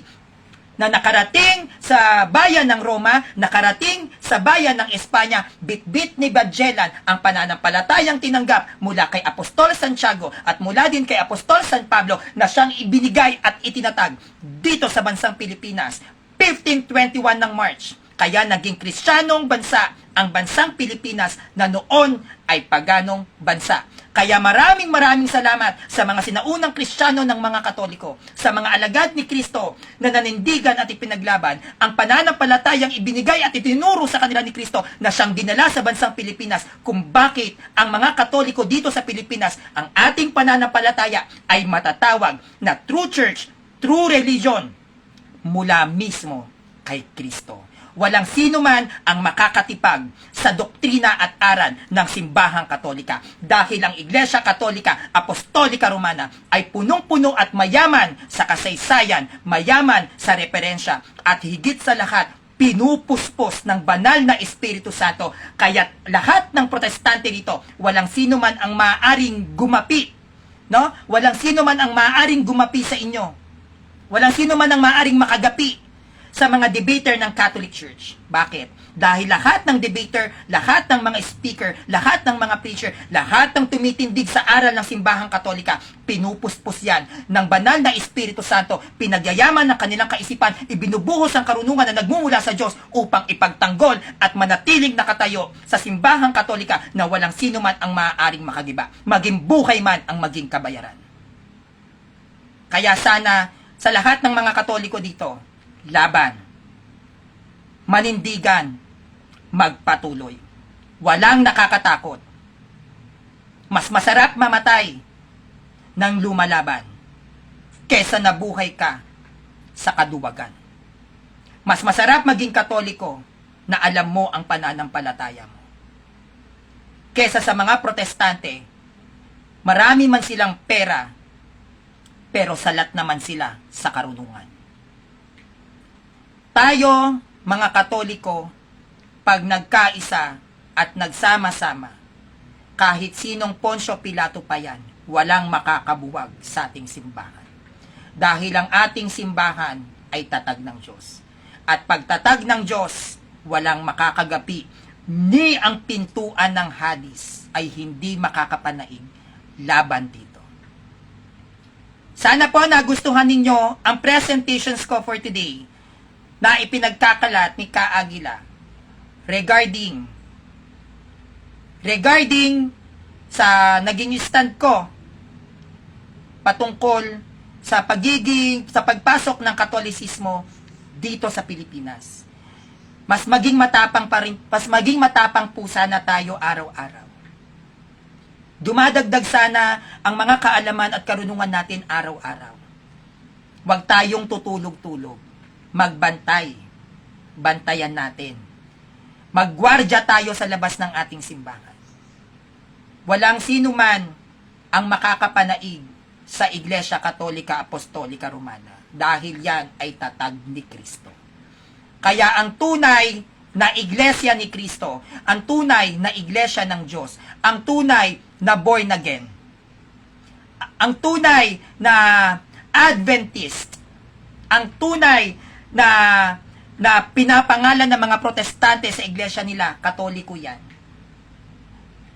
na nakarating sa bayan ng Roma, nakarating sa bayan ng Espanya, bit-bit ni Magellan ang pananampalatayang tinanggap mula kay Apostol Santiago at mula din kay Apostol San Pablo na siyang ibinigay at itinatag dito sa bansang Pilipinas. 1521 ng March. Kaya naging Kristiyanong bansa ang bansang Pilipinas na noon ay paganong bansa. Kaya maraming salamat sa mga sinaunang Kristiyano ng mga Katoliko, sa mga alagad ni Kristo na nanindigan at ipinaglaban ang pananampalatayang ibinigay at itinuro sa kanila ni Kristo na siyang dinala sa bansang Pilipinas, kung bakit ang mga Katoliko dito sa Pilipinas, ang ating pananampalataya ay matatawag na true church, true religion mula mismo kay Kristo. Walang sino man ang makakatipag sa doktrina at aral ng simbahang Katolika dahil ang Iglesia Katolika Apostolika Romana ay punong-puno at mayaman sa kasaysayan, mayaman sa referensya at higit sa lahat pinupuspos ng banal na Espiritu Santo. Kaya lahat ng protestante dito, walang sino man ang maaaring gumapi, no? Walang sino man ang maaaring gumapi sa inyo Walang sino man ang maaaring makagapi sa mga debater ng Catholic Church. Bakit? Dahil lahat ng debater, lahat ng mga speaker, lahat ng mga preacher, lahat ng tumitindig sa aral ng simbahang Katolika, pinupuspos yan ng banal na Espiritu Santo, pinagyayaman ng kanilang kaisipan, ibinubuhos ang karunungan na nagmumula sa Diyos upang ipagtanggol at manatiling nakatayo sa simbahang Katolika na walang sino man ang maaaring makagiba, maging buhay man ang maging kabayaran. Kaya sana sa lahat ng mga Katoliko dito, laban, manindigan, magpatuloy. Walang nakakatakot. Mas masarap mamatay ng lumalaban kesa nabuhay ka sa kaduwagan. Mas masarap maging Katoliko na alam mo ang pananampalataya mo. Kesa sa mga protestante, marami man silang pera, pero salat naman sila sa karunungan. Tayo, mga Katoliko, pag nagkaisa at nagsama-sama, kahit sinong Poncio Pilato pa yan, walang makakabuwag sa ating simbahan. Dahil ang ating simbahan ay tatag ng Diyos. At pagtatag ng Diyos, walang makakagapi, ni ang pintuan ng Hadis ay hindi makakapanaig laban dito. Sana po nagustuhan ninyo ang presentations ko for today na ipinagkakalat ni Ka Aguila regarding sa naging stand ko patungkol sa pagpasok ng Katolisismo dito sa Pilipinas. Mas maging matapang po sana tayo araw-araw. Dumadagdag sana ang mga kaalaman at karunungan natin araw-araw. Huwag tayong tutulog-tulog. Magbantay. Bantayan natin. Maggwardya tayo sa labas ng ating simbahan. Walang sino man ang makakapanaig sa Iglesia Katolika Apostolika Romana dahil yan ay tatag ni Kristo. Kaya ang tunay na Iglesia ni Kristo, ang tunay na Iglesia ng Diyos, ang tunay na born again, ang tunay na Adventist, ang tunay na pinapangalan ng mga protestante sa iglesia nila, Katoliko yan.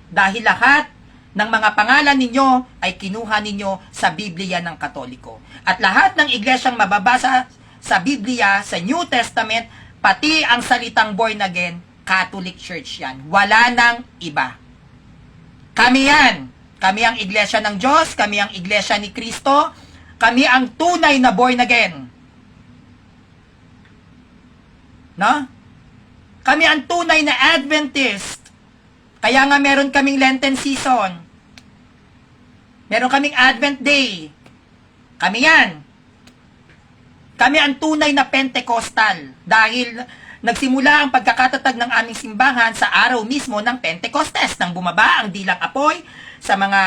Dahil lahat ng mga pangalan ninyo ay kinuha ninyo sa Biblia ng Katoliko. At lahat ng iglesyang mababasa sa Biblia, sa New Testament, pati ang salitang born again, Catholic Church yan. Wala nang iba. Kami yan. Kami ang iglesia ng Diyos, kami ang iglesia ni Kristo, kami ang tunay na born again. No? Kami ang tunay na Adventist. Kaya nga meron kaming Lenten season. Meron kaming Advent Day. Kami yan. Kami ang tunay na Pentecostal dahil nagsimula ang pagkakatatag ng aming simbahan sa araw mismo ng Pentecostes nang bumaba ang dilang apoy sa mga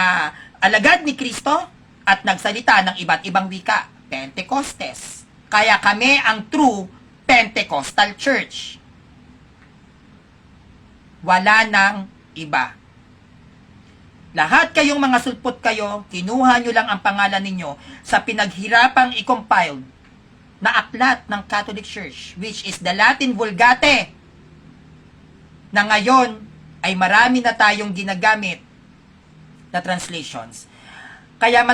alagad ni Kristo at nagsalita ng iba't ibang wika. Pentecostes. Kaya kami ang true Pentecostal Church. Wala nang iba. Lahat kayong mga sulpot kayo, kinuha nyo lang ang pangalan ninyo sa pinaghirapang i-compiled na aklat ng Catholic Church, which is the Latin Vulgate, na ngayon ay marami na tayong ginagamit na translations. Kaya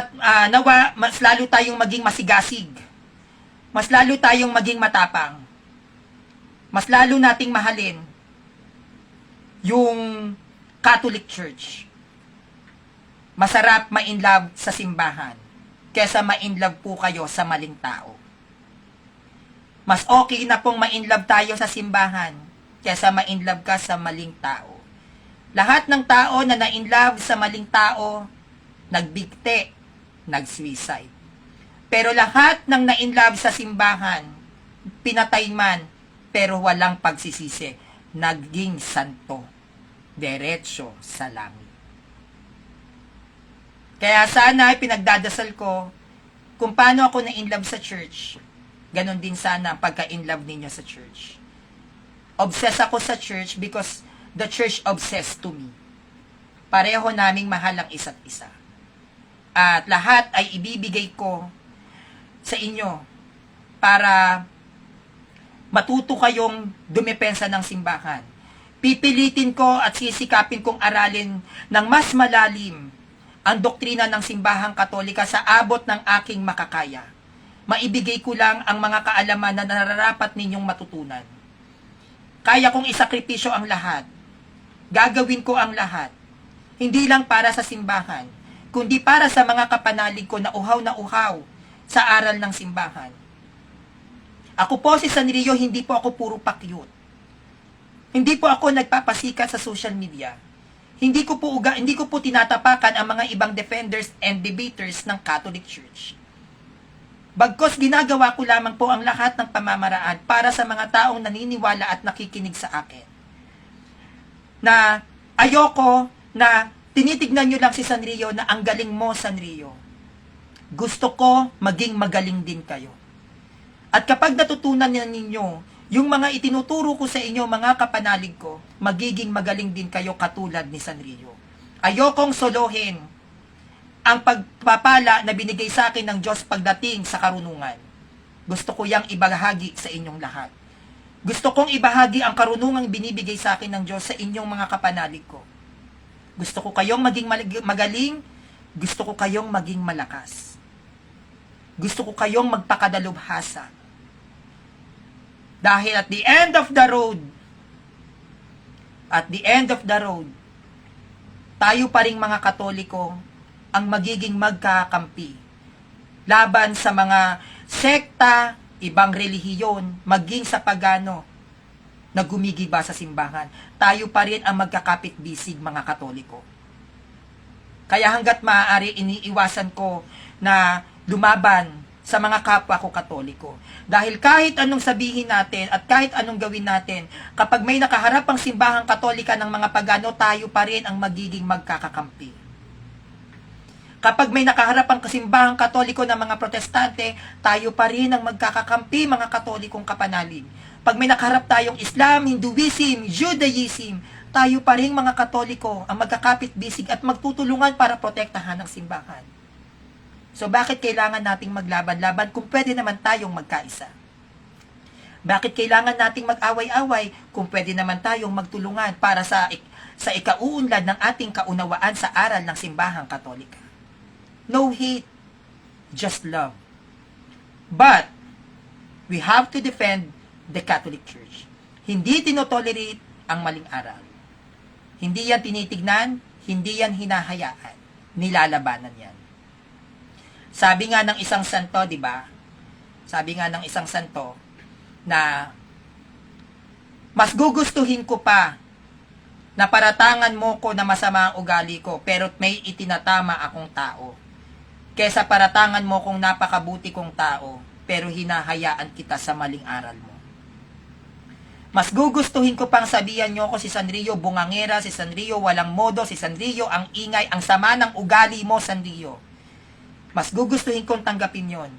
nawa, mas lalo tayong maging masigasig. Mas lalo tayong maging matapang. Mas lalo nating mahalin yung Catholic Church. Masarap ma-inlove sa simbahan kesa ma-inlove po kayo sa maling tao. Mas okay na pong ma-inlove tayo sa simbahan kesa ma-inlove ka sa maling tao. Lahat ng tao na na-inlove sa maling tao, nagbigti, nag-suicide. Pero lahat ng na-inlove sa simbahan, pinatay man, pero walang pagsisisi, naging santo, diretso sa langit. Kaya sana pinagdadasal ko, kung paano ako na-inlove sa church, ganon din sana ang pagka-inlove ninyo sa church. Obsessed ako sa church because the church obsessed to me. Pareho naming mahal ang isa't isa. At lahat ay ibibigay ko sa inyo para matuto kayong dumepensa ng simbahan. Pipilitin ko at sisikapin kong aralin ng mas malalim ang doktrina ng simbahang Katolika sa abot ng aking makakaya. Maibigay ko lang ang mga kaalaman na nararapat ninyong matutunan. Kaya kong isakripisyo ang lahat. Gagawin ko ang lahat. Hindi lang para sa simbahan, kundi para sa mga kapanalig ko na uhaw sa aral ng simbahan. Ako po si Sanrio, hindi po ako puro pakyut. Hindi po ako nagpapasikat sa social media. Hindi ko po tinatapakan ang mga ibang defenders and debaters ng Catholic Church. Bagkos ginagawa ko lamang po ang lahat ng pamamaraan para sa mga taong naniniwala at nakikinig sa akin. Na ayoko na tinitignan nyo lang si Sanrio na ang galing mo, Sanrio. Gusto ko maging magaling din kayo. At kapag natutunan ninyo yung mga itinuturo ko sa inyo, mga kapanalig ko, magiging magaling din kayo katulad ni Sanrio. Ayokong solohin ang pagpapala na binigay sa akin ng Diyos pagdating sa karunungan. Gusto ko yang ibahagi sa inyong lahat. Gusto kong ibahagi ang karunungang binibigay sa akin ng Diyos sa inyong mga kapanalig ko. Gusto ko kayong maging magaling, gusto ko kayong maging malakas. Gusto ko kayong magpakadalubhasa. Dahil at the end of the road, tayo pa ring mga Katoliko ang magiging magkakampi laban sa mga sekta, ibang relihiyon, maging sa pagano na gumigiba sa simbahan. Tayo pa rin ang magkakapit-bisig mga Katoliko. Kaya hanggat maaari, iniiwasan ko na lumaban sa mga kapwa ko Katoliko. Dahil kahit anong sabihin natin at kahit anong gawin natin, kapag may nakaharap ang simbahang Katolika ng mga pagano, tayo pa rin ang magiging magkakakampi. Kapag may nakaharap ang simbahang Katoliko ng mga Protestante, tayo pa rin ang magkakakampi, mga Katolikong kapanalig. Pag may nakaharap tayong Islam, Hinduism, Judaism, tayo pa rin mga Katoliko ang magkakapit-bisig at magtutulungan para protektahan ang simbahan. So bakit kailangan nating maglaban-laban kung pwede naman tayong magkaisa? Bakit kailangan nating mag-away-away kung pwede naman tayong magtulungan para sa ikauunlad ng ating kaunawaan sa aral ng simbahang Katolika? No hate, just love. But we have to defend the Catholic Church. Hindi tinotolerate ang maling aral. Hindi yan tinitignan, hindi yan hinahayaan. Nilalabanan yan. Sabi nga ng isang santo, di ba? Sabi nga ng isang santo na mas gugustuhin ko pa na paratangan mo ko na masama ang ugali ko pero may itinatama akong tao kaysa paratangan mo kong napakabuti kong tao pero hinahayaan kita sa maling aral mo. Mas gugustuhin ko pang sabihan nyo ko si Sanrio bungangera, si Sanrio walang modo, si Sanrio ang ingay, ang sama ng ugali mo, Sanrio. Mas gugustuhin kong tanggapin yon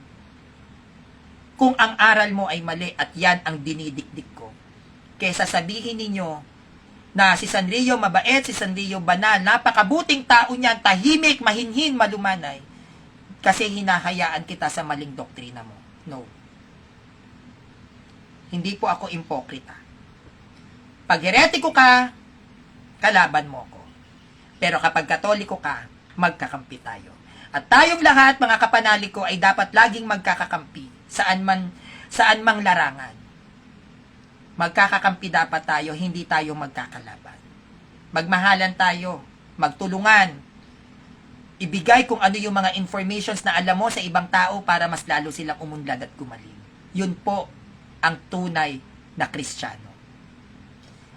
kung ang aral mo ay mali at yan ang dinidikdik ko. Kesa sabihin ninyo na si Sanrio mabait, si Sanrio banal, napakabuting tao niyan, tahimik, mahinhin, malumanay, kasi hinahayaan kita sa maling doktrina mo. No. Hindi po ako impokrita. Pag heretiko ka, kalaban mo ko. Pero kapag Katoliko ka, magkakampi tayo. At tayong lahat, mga kapanalig ko, ay dapat laging magkakakampi saan mang larangan. Magkakakampi dapat tayo, hindi tayo magkakalaban. Magmahalan tayo, magtulungan, ibigay kung ano yung mga informations na alam mo sa ibang tao para mas lalo silang umunlad at gumaling. Yun po ang tunay na Kristiyano.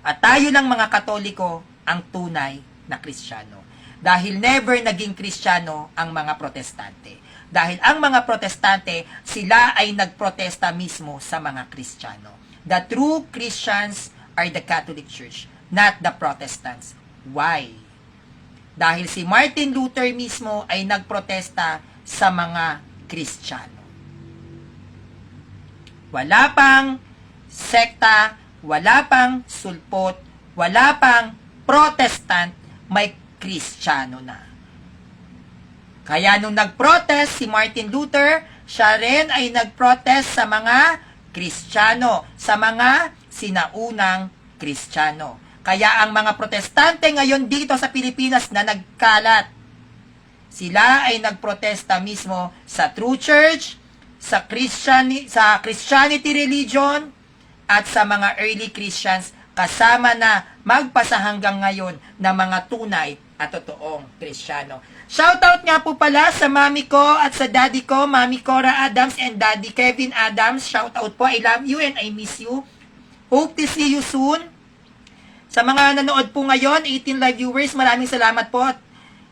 At tayo lang mga Katoliko ang tunay na Kristiyano. Dahil never naging Kristiyano ang mga Protestante. Dahil ang mga Protestante, sila ay nagprotesta mismo sa mga Kristiyano. The true Christians are the Catholic Church, not the Protestants. Why? Dahil si Martin Luther mismo ay nagprotesta sa mga Kristiyano. Wala pang sekta, wala pang sulpot, wala pang Protestant, may Kristiyano na. Kaya nung nag-protest si Martin Luther, Siya rin ay nag-protest sa mga Kristiyano, sa mga sinaunang Kristiyano. Kaya ang mga protestante ngayon dito sa Pilipinas na nagkalat, sila ay nagprotesta mismo sa True Church, sa Christianity religion, at sa mga early Christians, kasama na magpasa hanggang ngayon na mga tunay at totoong Kristiyano. Shoutout nga po pala sa mami ko at sa daddy ko, Mami Cora Adams and Daddy Kevin Adams. Shoutout po, I love you and I miss you. Hope to see you soon. Sa mga nanood po ngayon, 18 live viewers, maraming salamat po. At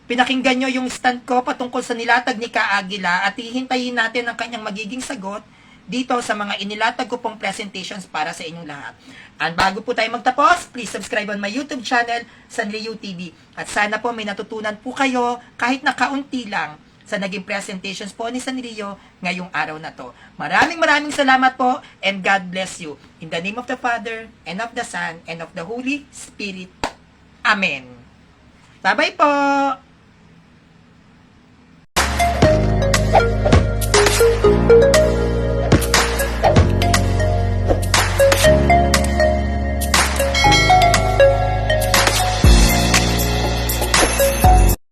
pinakinggan nyo yung stand ko patungkol sa nilatag ni Ka Aguila at hihintayin natin ang kanyang magiging sagot dito sa mga inilatag ko pong presentations para sa inyong lahat. At bago po tayo magtapos, please subscribe on my YouTube channel, Sanrio TV. At sana po may natutunan po kayo kahit na kaunti lang sa naging presentations po ni Sanrio ngayong araw na to. Maraming salamat po and God bless you. In the name of the Father, and of the Son, and of the Holy Spirit. Amen. Bye-bye po!